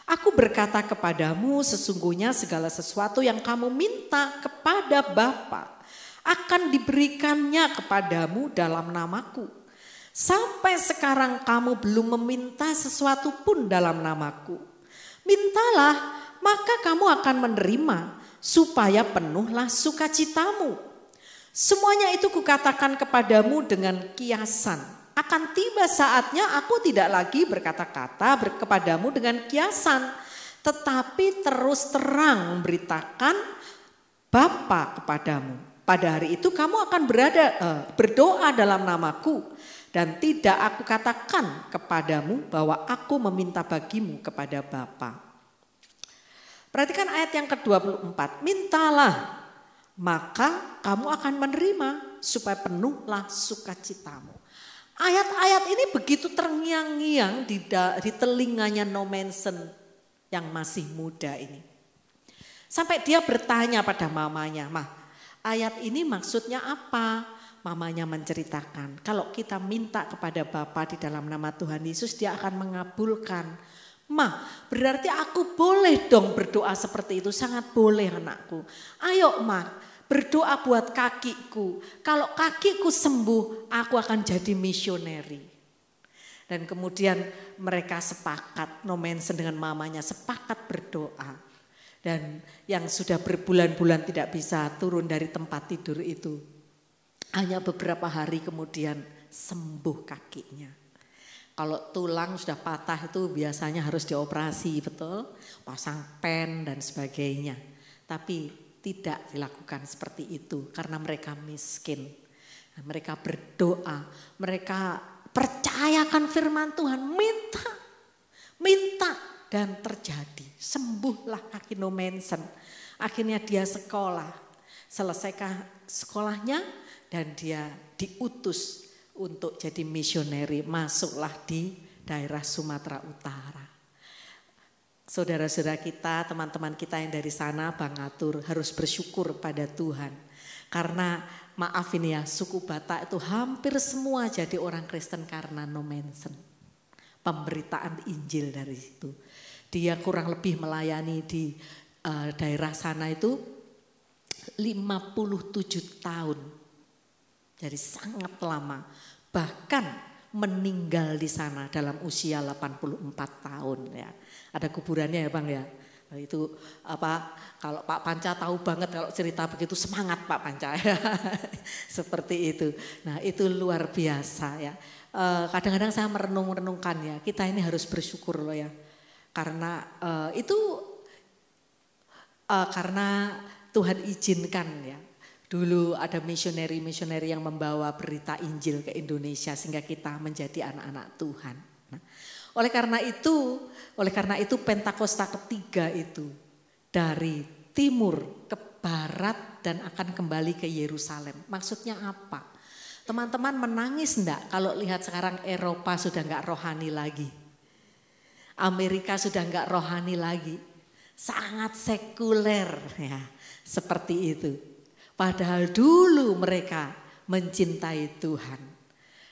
Speaker 6: Aku berkata kepadamu, sesungguhnya segala sesuatu yang kamu minta kepada Bapa akan diberikannya kepadamu dalam namaku. Sampai sekarang kamu belum meminta sesuatu pun dalam namaku. Mintalah, maka kamu akan menerima, supaya penuhlah sukacitamu. Semuanya itu kukatakan kepadamu dengan kiasan. Akan tiba saatnya aku tidak lagi berkata-kata kepadamu dengan kiasan, tetapi terus terang memberitakan Bapa kepadamu. Pada hari itu kamu akan berdoa dalam namaku. Dan tidak aku katakan kepadamu bahwa aku meminta bagimu kepada Bapa. Perhatikan ayat yang ke-24. Mintalah, maka kamu akan menerima, supaya penuhlah sukacitamu. Ayat-ayat ini begitu terngiang-ngiang di telinganya No Manson yang masih muda ini. Sampai dia bertanya pada mamanya, "Mah, ayat ini maksudnya apa?" Mamanya menceritakan, kalau kita minta kepada Bapa di dalam nama Tuhan Yesus, dia akan mengabulkan. "Ma, berarti aku boleh dong berdoa seperti itu?" "Sangat boleh anakku. Ayo Ma, berdoa buat kakiku. Kalau kakiku sembuh, aku akan jadi misioneri." Dan kemudian mereka sepakat, No Manson dengan mamanya sepakat berdoa. Dan yang sudah berbulan-bulan tidak bisa turun dari tempat tidur itu, hanya beberapa hari kemudian sembuh kakinya. Kalau tulang sudah patah itu biasanya harus dioperasi, betul? Pasang pen dan sebagainya. Tapi tidak dilakukan seperti itu karena mereka miskin. Mereka berdoa, mereka percayakan firman Tuhan, minta dan terjadi. Sembuhlah kaki No Manson. Akhirnya dia selesaikan sekolahnya. Dan dia diutus untuk jadi misioneri, masuklah di daerah Sumatera Utara. Saudara-saudara kita, teman-teman kita yang dari sana, Bang Atur, harus bersyukur pada Tuhan. Karena maaf ini ya, suku Batak itu hampir semua jadi orang Kristen karena No Manson. Pemberitaan Injil dari situ. Dia kurang lebih melayani di daerah sana itu 57 tahun. Jadi sangat lama, bahkan meninggal di sana dalam usia 84 tahun ya. Ada kuburannya ya Bang ya. Itu kalau Pak Panca tahu banget kalau cerita begitu, semangat Pak Panca ya. Seperti itu. Nah, itu luar biasa ya. Kadang-kadang saya merenung-renungkan ya, kita ini harus bersyukur loh ya. Karena karena Tuhan izinkan ya. Dulu ada misioneri-misioneri yang membawa berita Injil ke Indonesia sehingga kita menjadi anak-anak Tuhan. Nah, oleh karena itu Pentakosta ketiga itu dari timur ke barat dan akan kembali ke Yerusalem. Maksudnya apa? Teman-teman menangis enggak kalau lihat sekarang Eropa sudah enggak rohani lagi. Amerika sudah enggak rohani lagi. Sangat sekuler ya, seperti itu. Padahal dulu mereka mencintai Tuhan.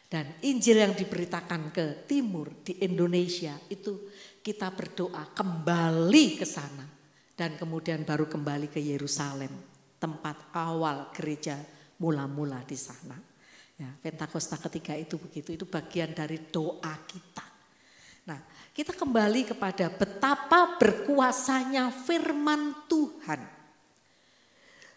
Speaker 6: Dan Injil yang diberitakan ke timur di Indonesia itu kita berdoa kembali ke sana. Dan kemudian baru kembali ke Yerusalem. Tempat awal gereja mula-mula di sana. Ya, Pentakosta ketiga itu begitu, itu bagian dari doa kita. Nah, kita kembali kepada betapa berkuasanya firman Tuhan.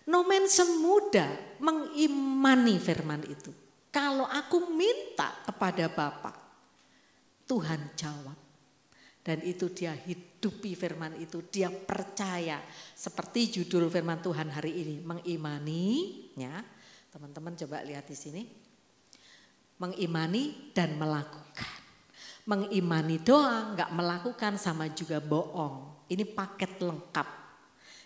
Speaker 6: No Manson muda mengimani firman itu. Kalau aku minta kepada Bapa, Tuhan jawab. Dan itu dia hidupi firman itu, dia percaya. Seperti judul firman Tuhan hari ini, mengimani, ya. Teman-teman coba lihat di sini. Mengimani dan melakukan. Mengimani doang, gak melakukan sama juga bohong. Ini paket lengkap,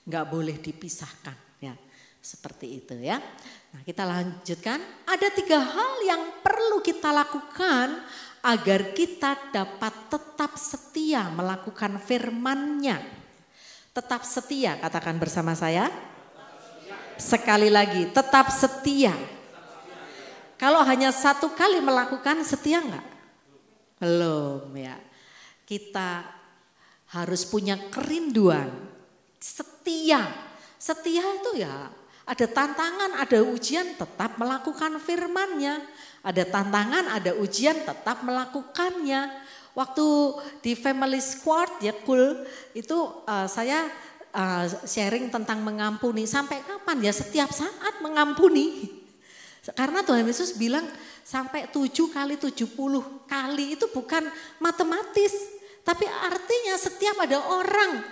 Speaker 6: gak boleh dipisahkan, ya. Seperti itu ya. Nah, kita lanjutkan. Ada 3 hal yang perlu kita lakukan agar kita dapat tetap setia melakukan firman-Nya. Tetap setia, katakan bersama saya. Sekali lagi, tetap setia. Kalau hanya 1 kali melakukan, setia enggak? Belum ya. Kita harus punya kerinduan, setia. Setia itu ya ada tantangan, ada ujian, tetap melakukan firman-Nya. Ada tantangan, ada ujian, tetap melakukannya. Waktu di Family Squad ya itu saya sharing tentang mengampuni. Sampai kapan ya? Setiap saat mengampuni. Karena Tuhan Yesus bilang sampai 7 kali 70 kali itu bukan matematis. Tapi artinya setiap ada orang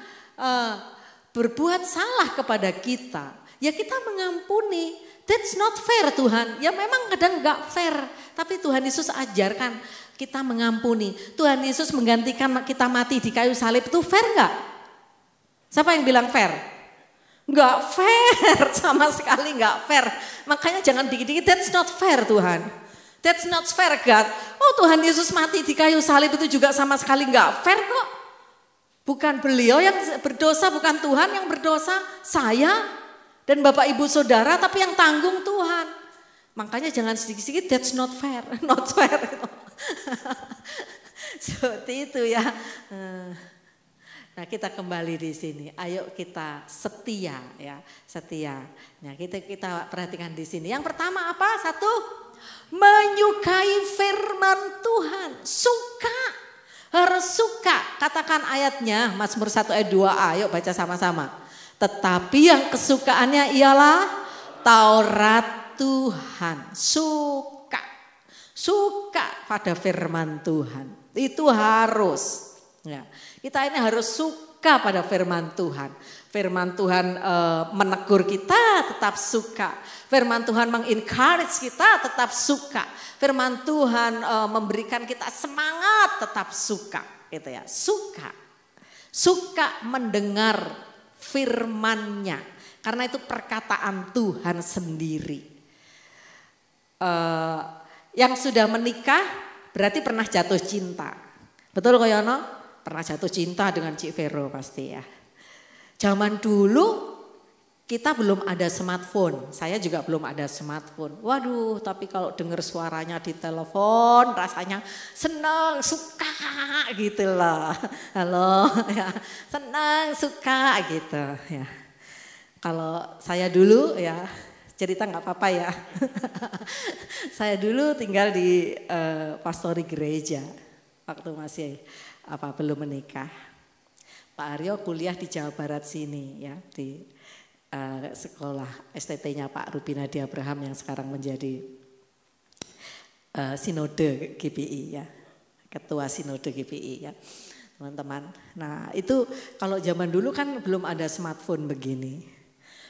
Speaker 6: berbuat salah kepada kita, ya kita mengampuni. That's not fair Tuhan. Ya memang kadang gak fair. Tapi Tuhan Yesus ajarkan kita mengampuni. Tuhan Yesus menggantikan kita mati di kayu salib, itu fair gak? Siapa yang bilang fair? Gak fair, sama sekali gak fair. Makanya jangan dikit-dikit, that's not fair Tuhan. That's not fair God. Oh Tuhan Yesus mati di kayu salib itu juga sama sekali gak fair kok. Bukan beliau yang berdosa, bukan Tuhan yang berdosa, saya dan Bapak Ibu Saudara, tapi yang tanggung Tuhan. Makanya jangan sedikit-sedikit, that's not fair, not fair. Seperti itu ya. Nah kita kembali di sini, ayo kita setia ya, setia. Nah kita perhatikan di sini. Yang pertama apa? 1, menyukai firman Tuhan, suka. Harus suka, katakan ayatnya, Mazmur 1 ayat 2a, ayo baca sama-sama. Tetapi yang kesukaannya ialah Taurat Tuhan. Suka pada firman Tuhan. Itu harus. Ya. Kita ini harus suka pada firman Tuhan. Firman Tuhan menegur kita, tetap suka. Firman Tuhan mengencourage kita, tetap suka. Firman Tuhan memberikan kita semangat, tetap suka. Gitu ya. Suka mendengar firman-Nya, karena itu perkataan Tuhan sendiri. Yang sudah menikah berarti pernah jatuh cinta. Betul Koyono? Pernah jatuh cinta dengan Cik Vero pasti ya. Zaman dulu kita belum ada smartphone, saya juga belum ada smartphone. Waduh, tapi kalau dengar suaranya di telepon rasanya senang, suka gitu loh. Halo, ya, senang, suka gitu ya. Kalau saya dulu ya, cerita nggak apa-apa ya. Saya dulu tinggal di pastori gereja waktu masih belum menikah. Pak Aryo kuliah di Jawa Barat sini ya, di sekolah STT-nya Pak Rubinadi Abraham yang sekarang menjadi sinode GPI ya, ketua sinode GPI ya teman-teman. Nah itu kalau zaman dulu kan belum ada smartphone begini.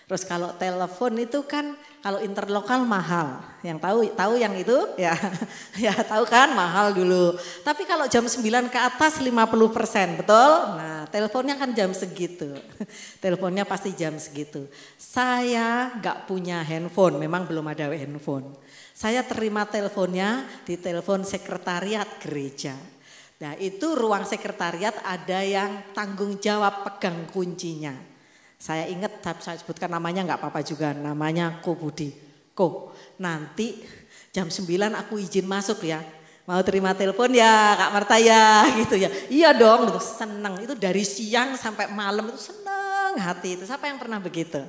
Speaker 6: Terus kalau telepon itu kan kalau interlokal mahal. Yang tahu yang itu ya ya tahu kan mahal dulu. Tapi kalau jam 9 ke atas 50%, betul? Nah, teleponnya kan jam segitu. Teleponnya pasti jam segitu. Saya nggak punya handphone, memang belum ada handphone. Saya terima teleponnya di telepon sekretariat gereja. Nah, itu ruang sekretariat ada yang tanggung jawab pegang kuncinya. Saya ingat, saya sebutkan namanya nggak apa-apa juga, namanya Ko Budi. Ko, nanti jam 9 aku izin masuk ya. Mau terima telepon ya Kak Marta ya gitu ya. Iya dong, gitu. Seneng. Itu dari siang sampai malam itu seneng hati itu. Siapa yang pernah begitu?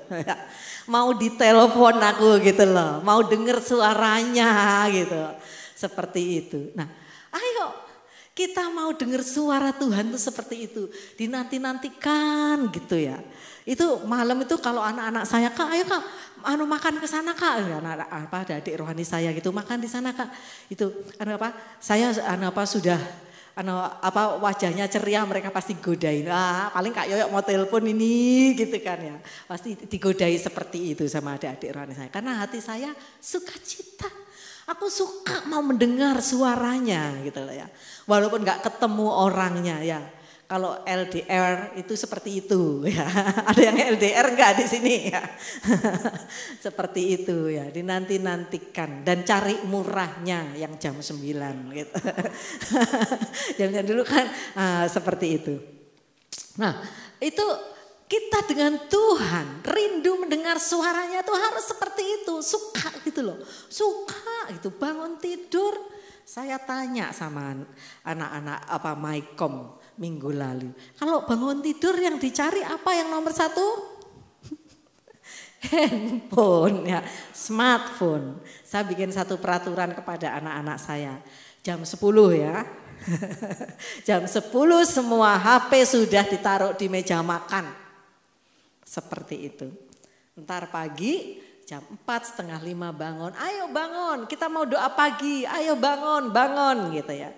Speaker 6: Mau ditelepon aku gitu loh. Mau denger suaranya gitu. Seperti itu. Nah ayo kita mau denger suara Tuhan tuh seperti itu. Dinanti-nantikan gitu ya. Itu malam itu kalau anak-anak saya, Kak ayo Kak makan ke sana Kak. Anak-anak ada adik rohani saya gitu, makan di sana Kak. Itu saya sudah wajahnya ceria mereka pasti godain. Paling Kak Yoyok mau telepon ini gitu kan ya. Pasti digodai seperti itu sama adik-adik rohani saya. Karena hati saya sukacita. Aku suka mau mendengar suaranya gitu loh ya. Walaupun gak ketemu orangnya ya. Kalau LDR itu seperti itu ya. Ada yang LDR enggak di sini ya. Seperti itu ya, dinanti-nantikan dan cari murahnya yang jam 9 gitu. Jam-jam dulu kan seperti itu. Nah, itu kita dengan Tuhan rindu mendengar suaranya tuh harus seperti itu, suka gitu loh. Suka gitu, bangun tidur. Saya tanya sama anak-anak Mycom minggu lalu. Kalau bangun tidur yang dicari apa yang nomor 1? Handphone ya, smartphone. Saya bikin satu peraturan kepada anak-anak saya. Jam 10 ya. Jam 10 semua HP sudah ditaruh di meja makan. Seperti itu. Ntar pagi jam 4, setengah 5 bangun. Ayo bangun, kita mau doa pagi. Ayo bangun, bangun gitu ya.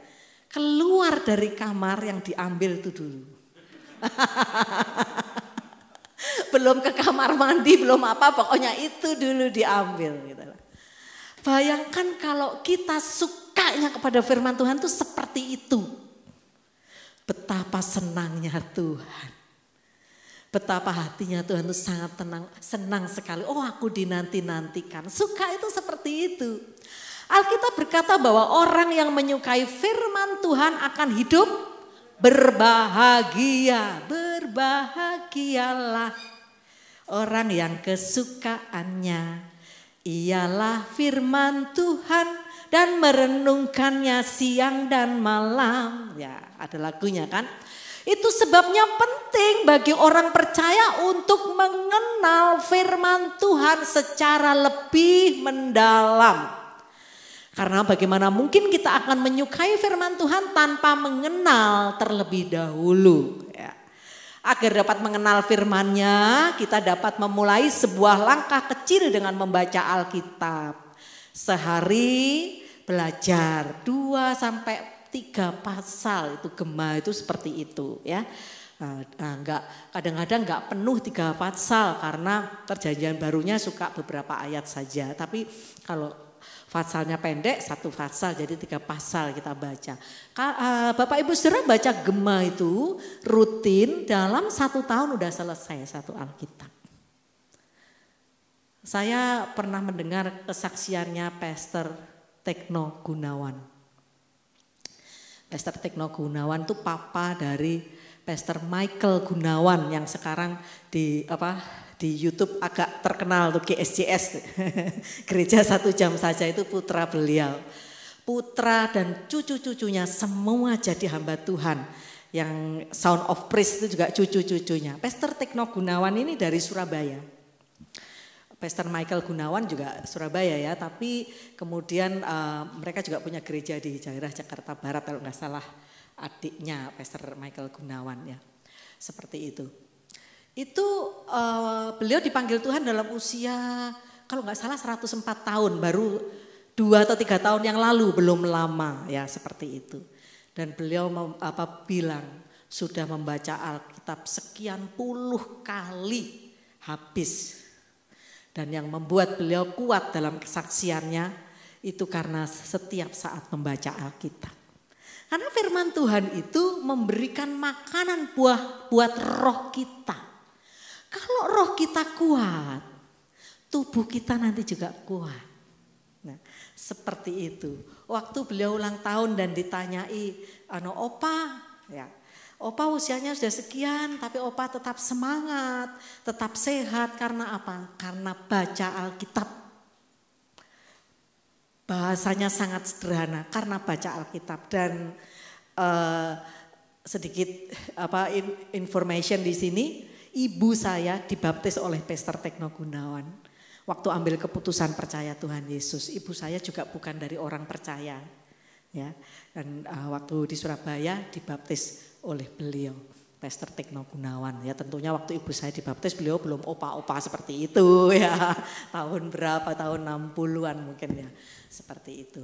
Speaker 6: Keluar dari kamar yang diambil itu dulu. Belum ke kamar mandi, belum apa, pokoknya itu dulu diambil. Gitu. Bayangkan kalau kita sukanya kepada firman Tuhan itu seperti itu. Betapa senangnya Tuhan. Betapa hatinya Tuhan itu sangat senang sekali. Oh, aku dinanti-nantikan. Suka itu seperti itu. Alkitab berkata bahwa orang yang menyukai firman Tuhan akan hidup berbahagia. Berbahagialah orang yang kesukaannya ialah firman Tuhan dan merenungkannya siang dan malam. Ya, ada lagunya kan? Itu sebabnya penting bagi orang percaya untuk mengenal firman Tuhan secara lebih mendalam. Karena bagaimana mungkin kita akan menyukai firman Tuhan tanpa mengenal terlebih dahulu. Ya. Agar dapat mengenal firman-Nya, kita dapat memulai sebuah langkah kecil dengan membaca Alkitab. Sehari belajar 2 sampai 3 pasal, itu Gema itu seperti itu ya. Kadang-kadang enggak penuh 3 pasal karena perjanjian barunya suka beberapa ayat saja. Tapi kalau pasalnya pendek 1 pasal, jadi 3 pasal kita baca. Bapak Ibu Saudara baca Gema itu rutin dalam 1 tahun udah selesai 1 Alkitab. Saya pernah mendengar kesaksiannya Pastor Tekno Gunawan. Pastor Tekno Gunawan itu papa dari Pastor Michael Gunawan yang sekarang di YouTube agak terkenal tuh GSJS. Gereja 1 jam saja itu putra beliau. Putra dan cucu-cucunya semua jadi hamba Tuhan. Yang Sound of Praise itu juga cucu-cucunya. Pastor Tekno Gunawan ini dari Surabaya. Pastor Michael Gunawan juga Surabaya ya, tapi kemudian mereka juga punya gereja di daerah Jakarta Barat kalau nggak salah adiknya Pastor Michael Gunawan ya, seperti itu. Itu beliau dipanggil Tuhan dalam usia kalau nggak salah 104 tahun, baru 2 atau 3 tahun yang lalu, belum lama ya seperti itu. Dan beliau bilang sudah membaca Alkitab sekian puluh kali habis. Dan yang membuat beliau kuat dalam kesaksiannya itu karena setiap saat membaca Alkitab. Karena firman Tuhan itu memberikan makanan buat roh kita. Kalau roh kita kuat, tubuh kita nanti juga kuat. Nah, seperti itu. Waktu beliau ulang tahun dan ditanyai, Opa, ya. Opa usianya sudah sekian, tapi Opa tetap semangat, tetap sehat. Karena apa? Karena baca Alkitab. Bahasanya sangat sederhana, karena baca Alkitab. Dan sedikit information di sini, ibu saya dibaptis oleh Pastor Tekno Gunawan. Waktu ambil keputusan percaya Tuhan Yesus, ibu saya juga bukan dari orang percaya. Ya, dan waktu di Surabaya dibaptis oleh beliau, Pastor Tekno Gunawan. Ya tentunya waktu ibu saya dibaptis beliau belum opa-opa seperti itu ya. Tahun berapa, tahun 60-an mungkin ya, seperti itu.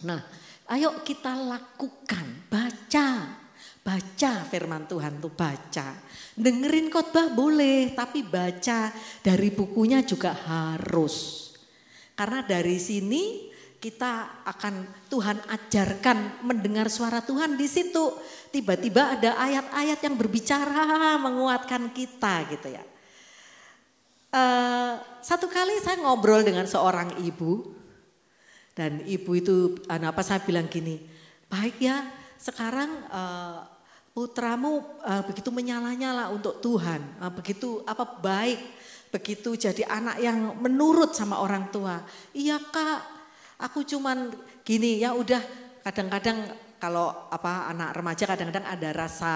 Speaker 6: Nah Ayo kita lakukan, baca firman Tuhan tuh baca. Dengerin khotbah boleh, tapi baca dari bukunya juga harus. Karena dari sini kita akan Tuhan ajarkan mendengar suara Tuhan di situ. Tiba-tiba ada ayat-ayat yang berbicara menguatkan kita gitu ya. Satu kali saya ngobrol dengan seorang ibu. Dan ibu itu saya bilang gini, baik ya sekarang putramu begitu menyala-nyala untuk Tuhan. Begitu baik, begitu jadi anak yang menurut sama orang tua. Iya Kak, aku cuman gini ya udah kadang-kadang kalau anak remaja kadang-kadang ada rasa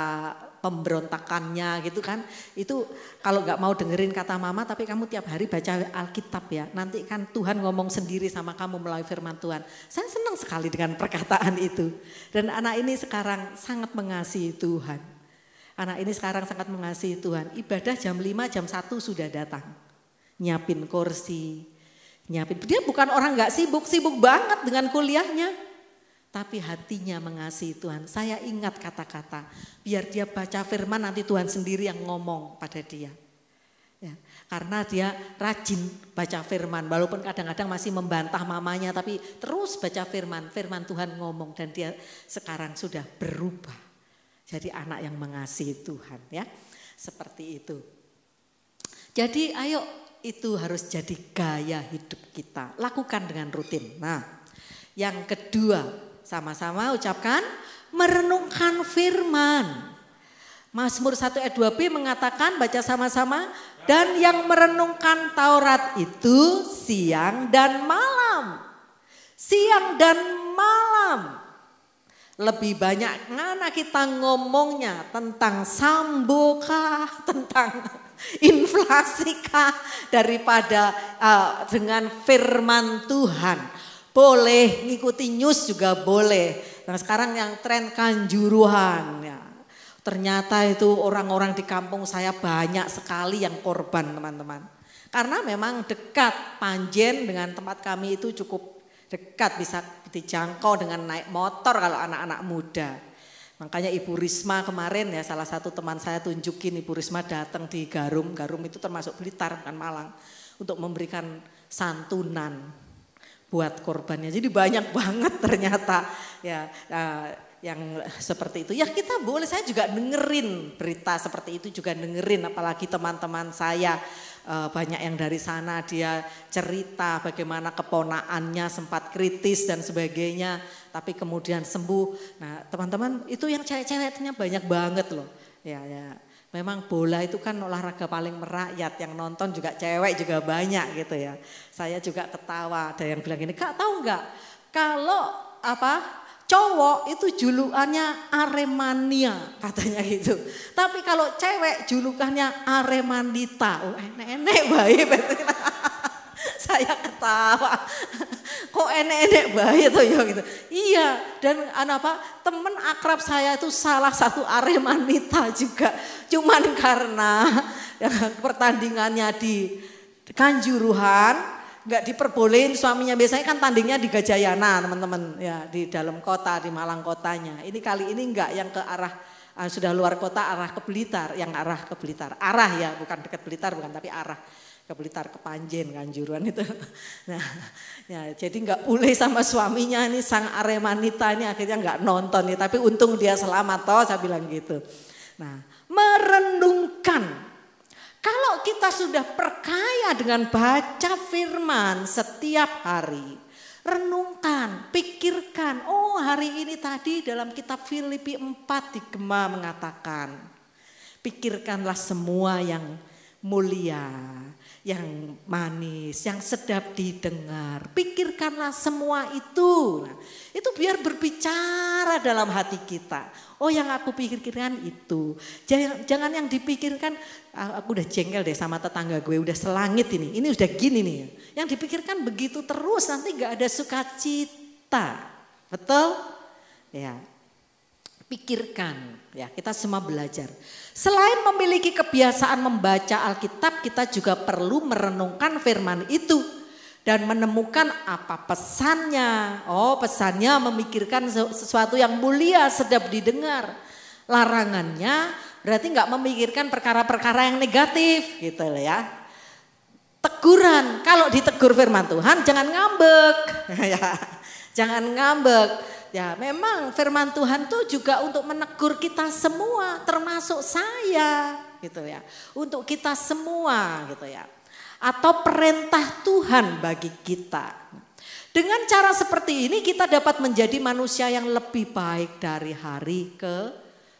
Speaker 6: pemberontakannya gitu kan. Itu kalau nggak mau dengerin kata mama tapi kamu tiap hari baca Alkitab ya. Nanti kan Tuhan ngomong sendiri sama kamu melalui firman Tuhan. Saya senang sekali dengan perkataan itu. Dan anak ini sekarang sangat mengasihi Tuhan. Anak ini sekarang sangat mengasihi Tuhan. Ibadah jam 5, jam 1 sudah datang. Nyiapin kursi. Dia bukan orang nggak sibuk banget dengan kuliahnya. Tapi hatinya mengasihi Tuhan. Saya ingat kata-kata. Biar dia baca firman nanti Tuhan sendiri yang ngomong pada dia. Ya, karena dia rajin baca firman. Walaupun kadang-kadang masih membantah mamanya. Tapi terus baca firman. Firman Tuhan ngomong dan dia sekarang sudah berubah. Jadi anak yang mengasihi Tuhan ya. Seperti itu. Jadi ayo itu harus jadi gaya hidup kita. Lakukan dengan rutin. Nah yang kedua. Sama-sama ucapkan merenungkan firman. Mazmur 1 ayat 2b mengatakan baca sama-sama. Dan yang merenungkan Taurat itu siang dan malam. Siang dan malam. Lebih banyak mana kita ngomongnya tentang sambo kah, tentang inflasi kah daripada dengan firman Tuhan. Boleh ngikuti news juga boleh. Nah sekarang yang tren kanjuruhan ya. Ternyata itu orang-orang di kampung saya banyak sekali yang korban teman-teman. Karena memang dekat Panjen dengan tempat kami itu cukup dekat. Bisa dijangkau dengan naik motor kalau anak-anak muda. Makanya Ibu Risma kemarin ya salah satu teman saya tunjukin Ibu Risma datang di Garum. Garum itu termasuk Blitar bukan Malang. Untuk memberikan santunan. Buat korbannya. Jadi banyak banget ternyata ya yang seperti itu. Ya kita boleh, saya juga dengerin berita seperti itu juga dengerin. Apalagi teman-teman saya banyak yang dari sana dia cerita bagaimana keponaannya sempat kritis dan sebagainya. Tapi kemudian sembuh. Nah teman-teman itu yang cewek-ceweknya banyak banget loh. Ya. Memang bola itu kan olahraga paling merakyat, yang nonton juga cewek juga banyak gitu ya. Saya juga ketawa, ada yang bilang gini, Kak tahu nggak kalau cowok itu julukannya Aremania katanya gitu. Tapi kalau cewek julukannya Aremanita, enek-enek baik. Saya ketawa, kok enek-enek baik tuh ya gitu. Iya, dan temen akrab saya itu salah satu Aremanita juga. Cuman karena pertandingannya di Kanjuruhan nggak diperbolehin suaminya. Biasanya kan tandingnya di Gajayana teman-teman ya, di dalam kota, di Malang kotanya. Ini kali ini enggak yang ke arah sudah luar kota arah ke Blitar, yang arah ke Blitar. Arah ya, bukan dekat Blitar bukan, tapi arah ke Blitar, ke Panjen, Kanjuruhan itu. Nah, ya, jadi nggak boleh sama suaminya ini sang Aremanita ini akhirnya nggak nonton nih. Tapi untung dia selamat toh, saya bilang gitu. Nah, merenungkan. Kalau kita sudah perkaya dengan baca firman setiap hari, renungkan, pikirkan. Oh hari ini tadi dalam kitab Filipi 4 di Gema mengatakan, pikirkanlah semua yang mulia, yang manis, yang sedap didengar. Pikirkanlah semua itu. Nah, itu biar berbicara dalam hati kita. Oh yang aku pikirkan itu. Jangan yang dipikirkan, aku udah jengkel deh sama tetangga gue, udah selangit ini. Ini udah gini nih. Yang dipikirkan begitu terus, nanti gak ada sukacita. Betul? Ya. Pikirkan, ya kita semua belajar. Selain memiliki kebiasaan membaca Alkitab, kita juga perlu merenungkan firman itu. dan menemukan apa pesannya. Oh, pesannya memikirkan sesuatu yang mulia sedap didengar. Larangannya berarti nggak memikirkan perkara-perkara yang negatif gitu loh ya. Teguran, kalau ditegur firman Tuhan jangan ngambek. Ya, jangan ngambek. Ya, memang firman Tuhan tuh juga untuk menegur kita semua, termasuk saya gitu ya. Untuk kita semua gitu ya. Atau perintah Tuhan bagi kita. Dengan cara seperti ini kita dapat menjadi manusia yang lebih baik dari hari ke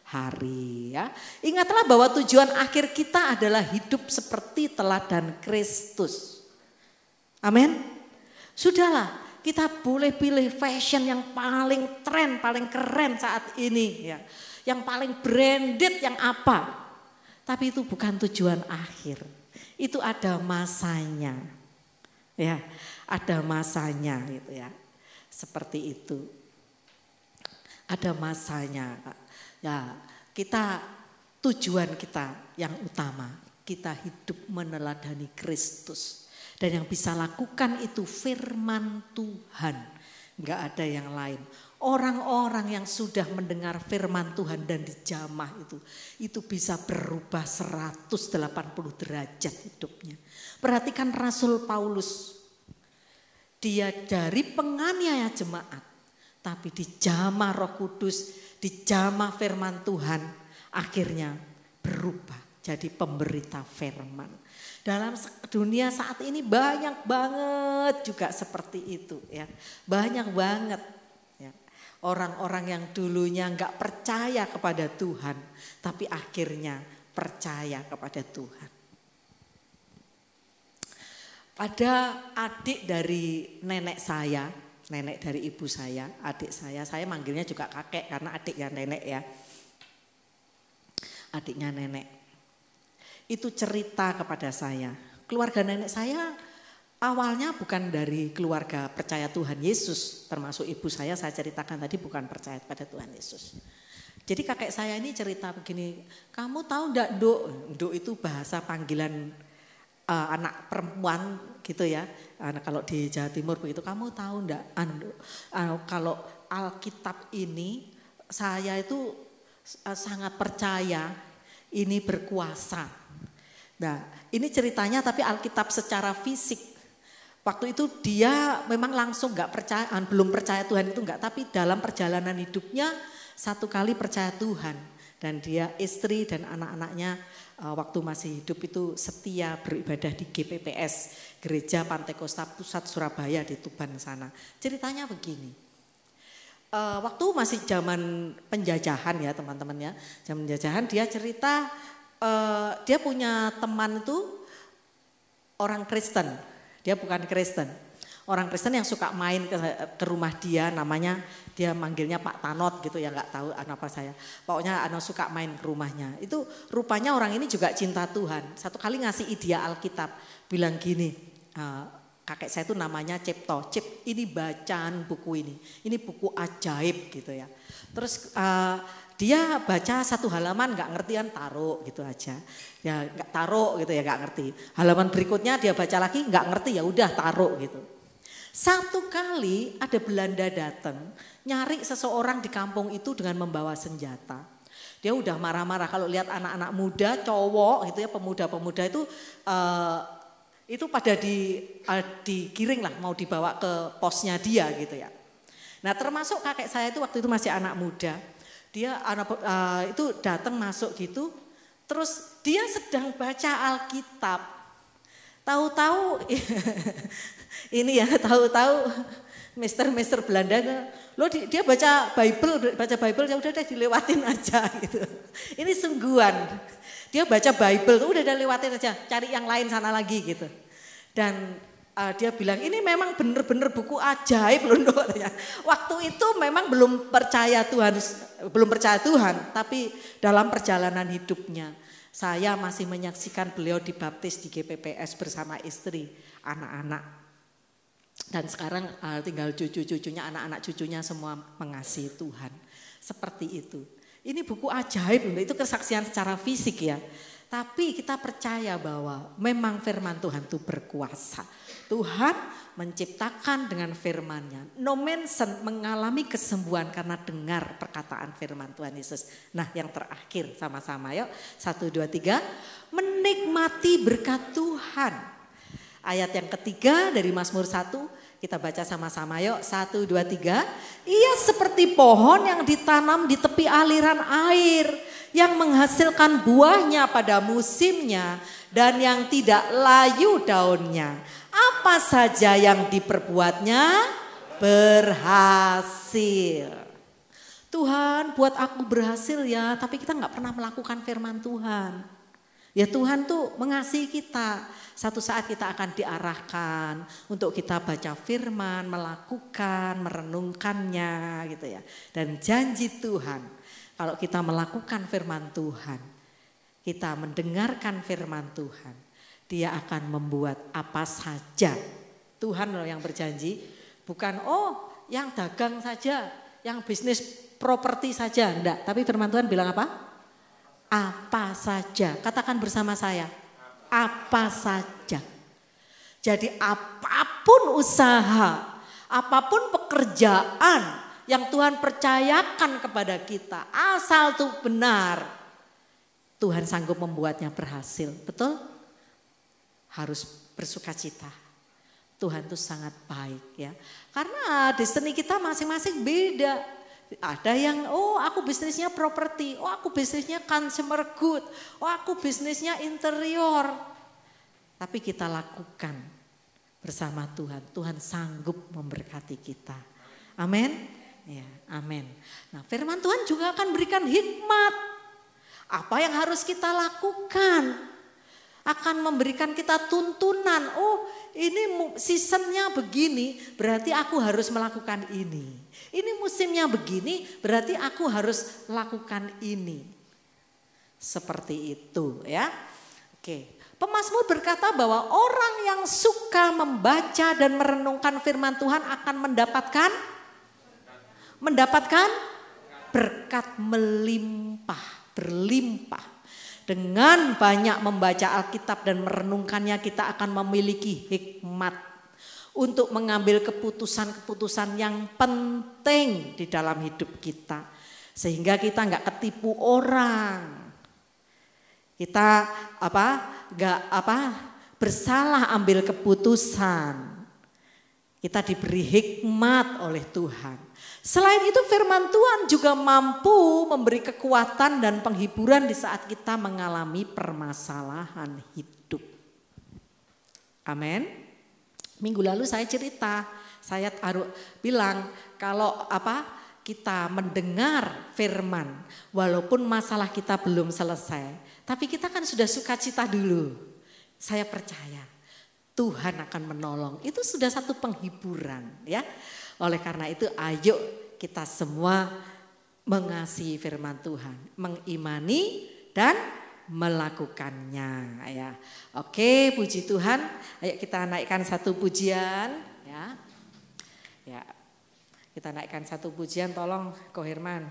Speaker 6: hari ya. Ingatlah bahwa tujuan akhir kita adalah hidup seperti teladan Kristus. Amin. Sudahlah. Kita boleh pilih fashion yang paling tren, paling keren saat ini ya. Yang paling branded yang apa. Tapi itu bukan tujuan akhir. Itu ada masanya. Ya, ada masanya gitu ya. Seperti itu. Ada masanya. Ya, tujuan kita yang utama, kita hidup meneladani Kristus. Dan yang bisa lakukan itu firman Tuhan. Enggak ada yang lain. Orang-orang yang sudah mendengar firman Tuhan dan dijamah itu bisa berubah 180 derajat hidupnya. Perhatikan Rasul Paulus. Dia dari penganiaya jemaat. Tapi dijamah Roh Kudus, dijamah firman Tuhan. Akhirnya berubah jadi pemberita firman. Dalam dunia saat ini banyak banget juga seperti itu ya. Banyak banget ya. Orang-orang yang dulunya enggak percaya kepada Tuhan. Tapi akhirnya percaya kepada Tuhan. Ada adik dari nenek saya, nenek dari ibu saya, adik saya manggilnya juga kakek karena adiknya nenek ya. Adiknya nenek. Itu cerita kepada saya. Keluarga nenek saya awalnya bukan dari keluarga percaya Tuhan Yesus. Termasuk ibu saya ceritakan tadi bukan percaya pada Tuhan Yesus. Jadi kakek saya ini cerita begini, kamu tahu enggak Nduk? Nduk itu bahasa panggilan anak perempuan gitu ya. Kalau di Jawa Timur begitu, kamu tahu enggak Nduk? Kalau Alkitab ini saya itu sangat percaya ini berkuasa. Nah, ini ceritanya tapi Alkitab secara fisik. Waktu itu dia memang langsung enggak percaya, belum percaya Tuhan itu enggak, tapi dalam perjalanan hidupnya satu kali percaya Tuhan. Dan dia istri dan anak-anaknya waktu masih hidup itu setia beribadah di GPPS, Gereja Pantekosta Pusat Surabaya di Tuban sana. Ceritanya begini. Waktu masih zaman penjajahan ya teman-teman ya. Zaman penjajahan dia cerita dia punya teman itu orang Kristen, dia bukan Kristen. Orang Kristen yang suka main ke rumah dia, namanya dia manggilnya Pak Tanot gitu ya, nggak tahu apa saya. Pokoknya suka main ke rumahnya. Itu rupanya orang ini juga cinta Tuhan. Satu kali ngasih idea Alkitab, bilang gini, kakek saya itu namanya Cipto. Cip, ini bacaan buku ini buku ajaib gitu ya. Terus dia baca satu halaman nggak ngerti kan taruh gitu aja. Ya nggak taruh gitu ya nggak ngerti. Halaman berikutnya dia baca lagi nggak ngerti ya udah taruh gitu. Satu kali ada Belanda datang nyari seseorang di kampung itu dengan membawa senjata. Dia udah marah-marah kalau lihat anak-anak muda cowok gitu ya pemuda-pemuda itu pada digiring lah mau dibawa ke posnya dia gitu ya. Nah termasuk kakek saya itu waktu itu masih anak muda. Dia itu datang masuk gitu, terus dia sedang baca Alkitab. Tahu-tahu ini ya, tahu-tahu Mister Belanda, lo dia baca Bible ya udah deh dilewatin aja gitu. Ini sungguhan. Dia baca Bible tuh udah lewatin aja, cari yang lain sana lagi gitu. Dan dia bilang ini memang benar-benar buku ajaib loh Nduk. Waktu itu memang belum percaya Tuhan, tapi dalam perjalanan hidupnya saya masih menyaksikan beliau dibaptis di GPPS bersama istri, anak-anak. Dan sekarang tinggal cucu-cucunya, anak-anak cucunya semua mengasihi Tuhan. Seperti itu. Ini buku ajaib, itu kesaksian secara fisik ya. Tapi kita percaya bahwa memang firman Tuhan itu berkuasa. Tuhan menciptakan dengan firman-Nya. No Manson mengalami kesembuhan karena dengar perkataan firman Tuhan Yesus. Nah yang terakhir sama-sama yuk. 1, 2, 3. Menikmati berkat Tuhan. Ayat yang ketiga dari Mazmur 1. Kita baca sama-sama yuk. 1, 2, 3. Ia seperti pohon yang ditanam di tepi aliran air. Yang menghasilkan buahnya pada musimnya dan yang tidak layu daunnya. Apa saja yang diperbuatnya berhasil. Tuhan buat aku berhasil ya, tapi kita gak pernah melakukan firman Tuhan. Ya Tuhan tuh mengasihi kita. Satu saat kita akan diarahkan untuk kita baca firman, melakukan, merenungkannya gitu ya. Dan janji Tuhan. Kalau kita melakukan firman Tuhan, kita mendengarkan firman Tuhan, Dia akan membuat apa saja. Tuhan loh yang berjanji, bukan yang dagang saja, yang bisnis properti saja, enggak. Tapi firman Tuhan bilang apa? Apa saja, katakan bersama saya, apa saja. Jadi apapun usaha, apapun pekerjaan, yang Tuhan percayakan kepada kita, asal itu benar, Tuhan sanggup membuatnya berhasil. Betul? Harus bersukacita. Tuhan itu sangat baik ya. Karena destiny kita masing-masing beda. Ada yang aku bisnisnya properti, aku bisnisnya consumer good, aku bisnisnya interior. Tapi kita lakukan bersama Tuhan. Tuhan sanggup memberkati kita. Amin. Ya, amin. Nah, firman Tuhan juga akan berikan hikmat. Apa yang harus kita lakukan? Akan memberikan kita tuntunan. Ini seasonnya begini, berarti aku harus melakukan ini. Ini musimnya begini, berarti aku harus lakukan ini. Seperti itu ya. Oke. Pemazmur berkata bahwa orang yang suka membaca dan merenungkan firman Tuhan akan mendapatkan berkat berlimpah. Dengan banyak membaca Alkitab dan merenungkannya, kita akan memiliki hikmat untuk mengambil keputusan-keputusan yang penting di dalam hidup kita. Sehingga kita nggak ketipu orang. Kita bersalah ambil keputusan. Kita diberi hikmat oleh Tuhan. Selain itu firman Tuhan juga mampu memberi kekuatan dan penghiburan di saat kita mengalami permasalahan hidup. Amin. Minggu lalu saya cerita, saya bilang kalau kita mendengar firman walaupun masalah kita belum selesai, tapi kita kan sudah sukacita dulu. Saya percaya Tuhan akan menolong. Itu sudah satu penghiburan ya. Oleh karena itu ayo kita semua mengasihi firman Tuhan, mengimani dan melakukannya ya. Oke, puji Tuhan. Ayo kita naikkan satu pujian ya. Ya. Kita naikkan satu pujian, tolong Ko Herman.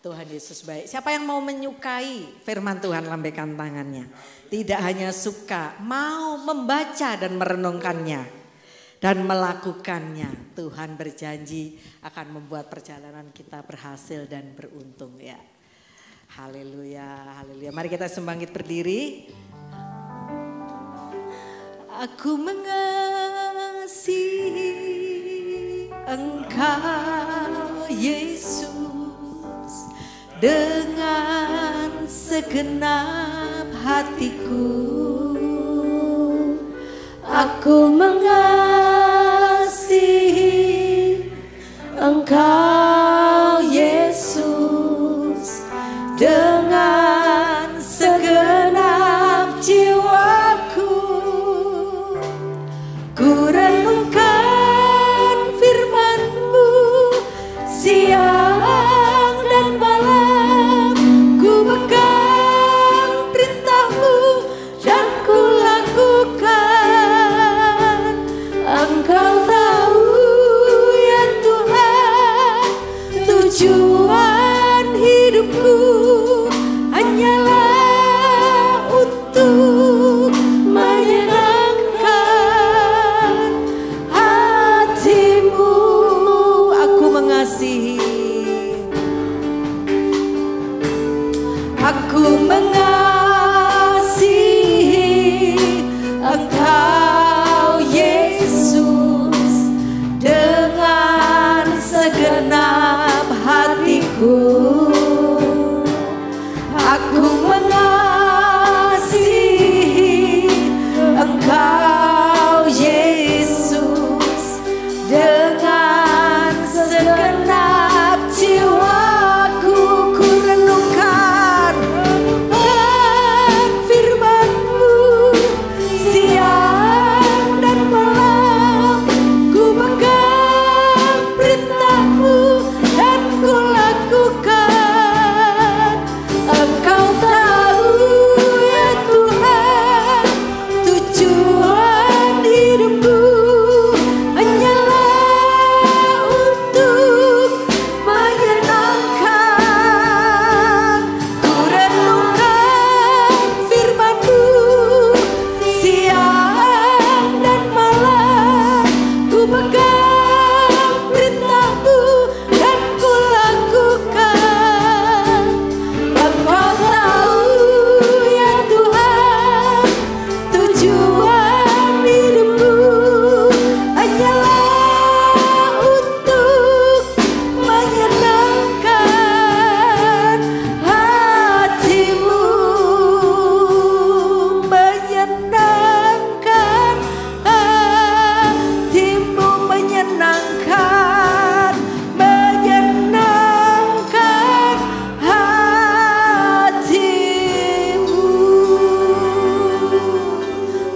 Speaker 6: Tuhan Yesus baik. Siapa yang mau menyukai firman Tuhan, lambaikan tangannya. Tidak hanya suka, mau membaca dan merenungkannya dan melakukannya. Tuhan berjanji akan membuat perjalanan kita berhasil dan beruntung ya. Haleluya, haleluya. Mari kita sembangkit berdiri. Aku mengasihi Engkau Yesus dengan segenap hatiku.
Speaker 5: Aku mengasihi Engkau Yesus dengan segenap jiwaku. Ku renungkan firman-Mu siang dan malam, ku pegang perintah-Mu dan ku lakukan. Engkau Tujuan hidupku hanyalah untuk menyenangkan hatimu.
Speaker 6: Aku mengasihi,
Speaker 5: aku mengasihi Engkau Yesus dengan segenap hatiku. Aku mengasihi Engkau Yesus dengan segenap jiwaku. Ku renungkan firman-Mu siang dan malam. Ku pegang perintah-Mu dan ku lakukan. Engkau tahu ya Tuhan, tujuan hidupku hanyalah untuk menyenangkan. Ku renungkan firman-Mu siang dan malam. Ku pegang perintah-Mu dan ku lakukan. Engkau tahu ya Tuhan, tujuan hidupku hanyalah untuk menyenangkan hatimu. Menyenangkan hatimu, menyenangkan, menyenangkan hatimu.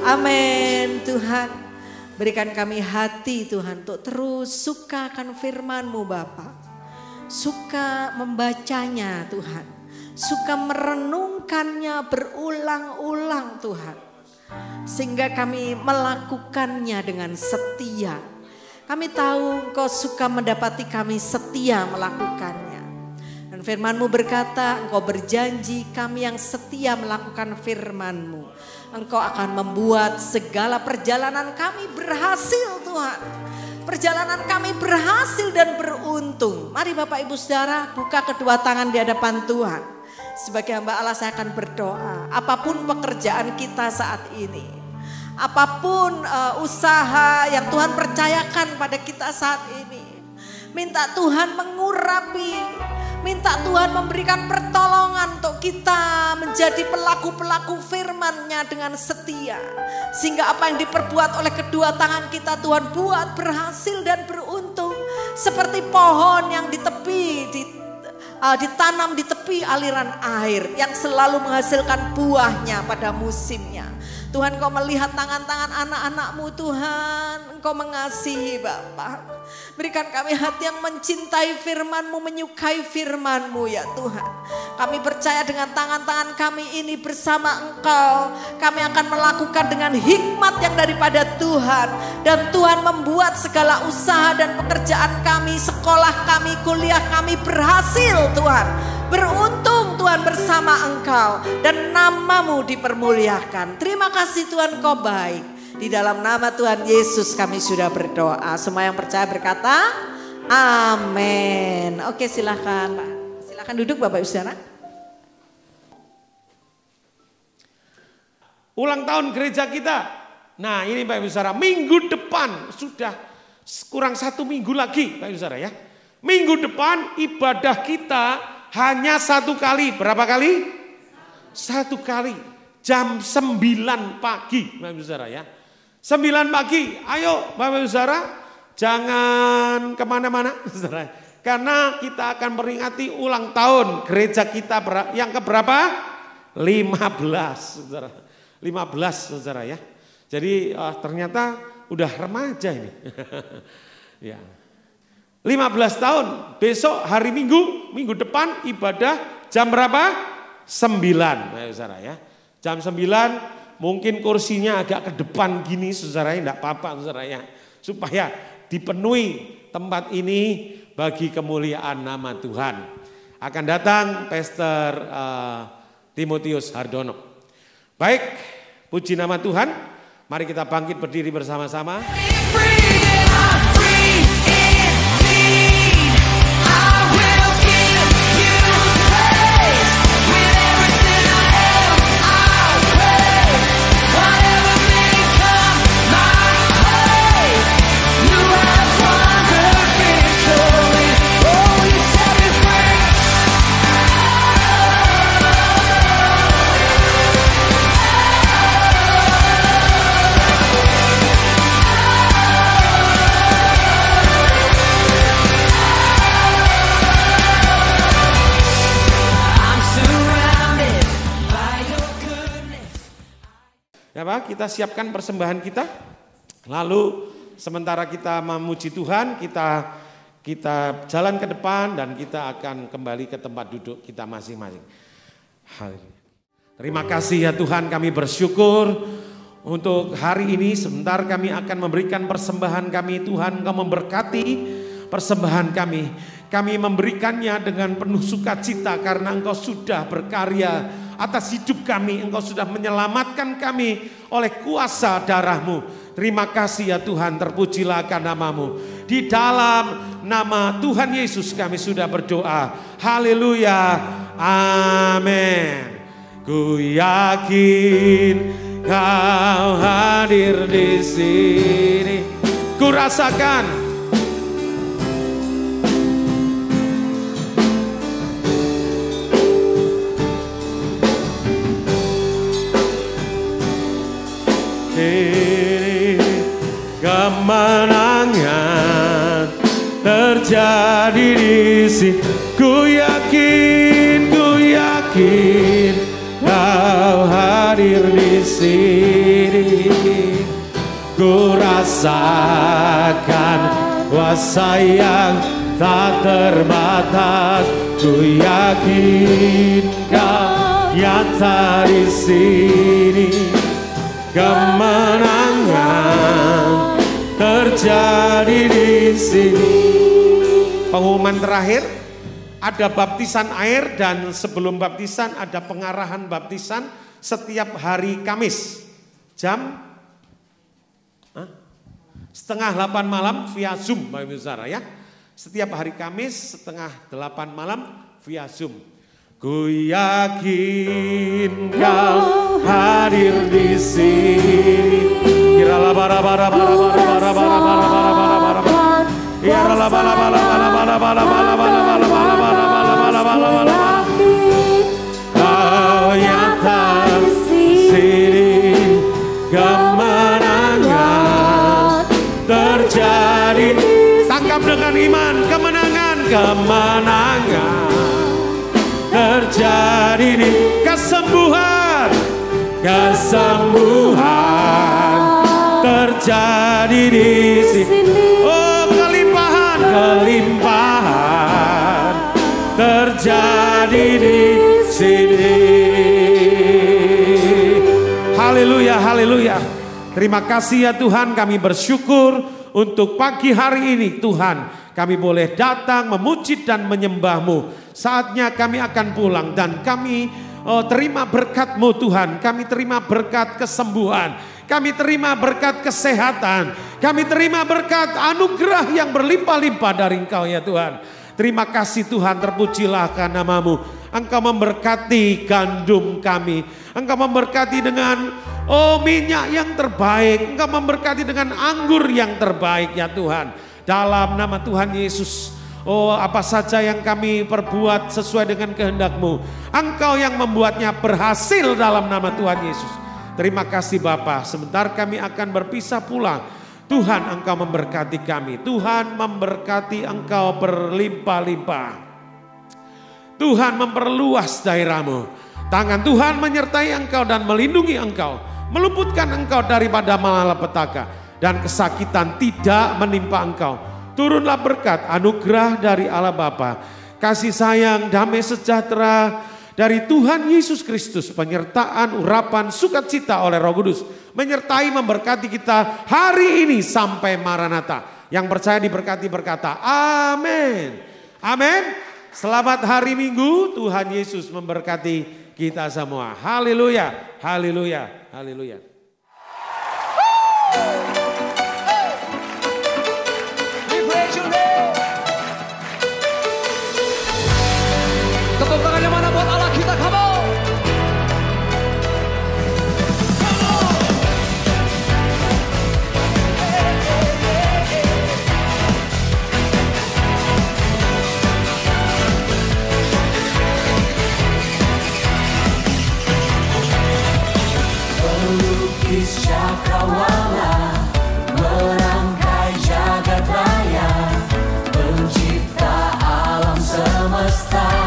Speaker 6: amin. Tuhan, berikan kami hati Tuhan untuk terus suka akan firman-Mu Bapa. Suka membacanya Tuhan. Suka merenungkannya berulang-ulang Tuhan. Sehingga kami melakukannya dengan setia. Kami tahu Engkau suka mendapati kami setia melakukannya. Dan firman-Mu berkata, Engkau berjanji kami yang setia melakukan firman-Mu, Engkau akan membuat segala perjalanan kami berhasil Tuhan. Perjalanan kami berhasil dan beruntung. Mari Bapak Ibu Saudara, buka kedua tangan di hadapan Tuhan. Sebagai hamba Allah saya akan berdoa. Apapun pekerjaan kita saat ini, apapun usaha yang Tuhan percayakan pada kita saat ini, minta Tuhan mengurapi, minta Tuhan memberikan pertolongan untuk kita menjadi pelaku-pelaku firman-Nya dengan setia. Sehingga apa yang diperbuat oleh kedua tangan kita Tuhan buat berhasil dan beruntung. Seperti pohon yang ditanam di tepi aliran air yang selalu menghasilkan buahnya pada musimnya. Tuhan, Engkau melihat tangan-tangan anak-anak-Mu Tuhan. Engkau mengasihi Bapa. Berikan kami hati yang mencintai firman-Mu, menyukai firman-Mu ya Tuhan. Kami percaya dengan tangan-tangan kami ini bersama Engkau, kami akan melakukan dengan hikmat yang daripada Tuhan. Dan Tuhan membuat segala usaha dan pekerjaan kami, sekolah kami, kuliah kami berhasil Tuhan. Beruntung Tuhan bersama Engkau dan nama-Mu dipermuliakan. Terima kasih Tuhan, Kau baik. Di dalam nama Tuhan Yesus kami sudah berdoa. Semua yang percaya berkata amin. Oke, silakan Pak. Silakan duduk Bapak Ibu Saudara.
Speaker 7: Ulang tahun gereja kita. Nah ini Bapak Ibu Saudara, minggu depan sudah kurang 1 minggu lagi Bapak Ibu Saudara ya. Minggu depan ibadah kita hanya 1 kali. Berapa kali? 1 kali. Jam 9 pagi Bapak Ibu Saudara ya. 9 pagi, ayo Bapak Ibu Saudara, jangan kemana-mana Saudara. Karena kita akan meringati ulang tahun gereja kita yang keberapa? 15 Saudara. 15 Saudara ya. Jadi ternyata udah remaja ini. Ya. 15 tahun, besok hari Minggu, minggu depan ibadah jam berapa? 9 Bapak Ibu Saudara ya. Jam 9 mungkin kursinya agak ke depan gini saudara, enggak apa-apa saudara ya. Supaya dipenuhi tempat ini bagi kemuliaan nama Tuhan. Akan datang Pastor Timotius Hardono. Baik, puji nama Tuhan. Mari kita bangkit berdiri bersama-sama. Ya Pak, kita siapkan persembahan kita. Lalu sementara kita memuji Tuhan, kita jalan ke depan dan kita akan kembali ke tempat duduk kita masing-masing. Haleluya. Terima kasih ya Tuhan, kami bersyukur untuk hari ini. Sebentar kami akan memberikan persembahan kami. Tuhan, Engkau memberkati persembahan kami. Kami memberikannya dengan penuh sukacita karena Engkau sudah berkarya atas hidup kami. Engkau sudah menyelamatkan kami oleh kuasa darah-Mu. Terima kasih ya Tuhan, terpujilah akan nama-Mu. Di dalam nama Tuhan Yesus kami sudah berdoa. Haleluya. Amin. Ku yakin Kau hadir di sini. Ku rasakan kemenangan terjadi di sini. Ku yakin Kau hadir di sini. Ku rasakan kuasa yang tak terbatas. Ku yakin Kau nyata di sini. Kemenangan terjadi di sini. Pengumuman terakhir, ada baptisan air dan sebelum baptisan ada pengarahan baptisan setiap hari Kamis jam 7:30 malam via Zoom, Bapak Ibu Saudara ya. Setiap hari Kamis 7:30 malam via Zoom. Ku yakin Kau hadir di sini. Kiralah bara bara bara bara bara bara bara bara bara bara bara. Kiralah bara bara bara bara bara bara bara bara bara bara bara bara bara. Kau nyata di sini. Kemenangan terjadi. Tangkap dengan iman. Kemenangan terjadi di kesembuhan terjadi di sini. Oh, kelimpahan terjadi di sini. Haleluya. Terima kasih ya Tuhan, kami bersyukur untuk pagi hari ini Tuhan. Kami boleh datang memuji dan menyembah-Mu. Saatnya kami akan pulang dan kami terima berkat-Mu Tuhan. Kami terima berkat kesembuhan. Kami terima berkat kesehatan. Kami terima berkat anugerah yang berlimpah-limpah dari Engkau ya Tuhan. Terima kasih Tuhan, terpujilah akan nama-Mu. Engkau memberkati gandum kami. Engkau memberkati dengan minyak yang terbaik. Engkau memberkati dengan anggur yang terbaik ya Tuhan. Dalam nama Tuhan Yesus, apa saja yang kami perbuat sesuai dengan kehendak-Mu, Engkau yang membuatnya berhasil dalam nama Tuhan Yesus. Terima kasih Bapa. Sebentar kami akan berpisah pulang. Tuhan, Engkau memberkati kami. Tuhan memberkati Engkau berlimpah-limpah. Tuhan memperluas daerah-Mu. Tangan Tuhan menyertai Engkau dan melindungi Engkau, meluputkan Engkau daripada malapetaka. Dan kesakitan tidak menimpa Engkau. Turunlah berkat anugerah dari Allah Bapa, kasih sayang, damai sejahtera dari Tuhan Yesus Kristus, penyertaan, urapan, sukacita oleh Roh Kudus, menyertai memberkati kita hari ini sampai Maranatha. Yang percaya diberkati berkata amin. Amin. Selamat hari Minggu, Tuhan Yesus memberkati kita semua. Haleluya, haleluya, haleluya.
Speaker 8: Tepuk tangannya mana buat Allah kita, kamu.
Speaker 9: Pelukis cakrawala merangkai jagat raya, pencipta alam semesta.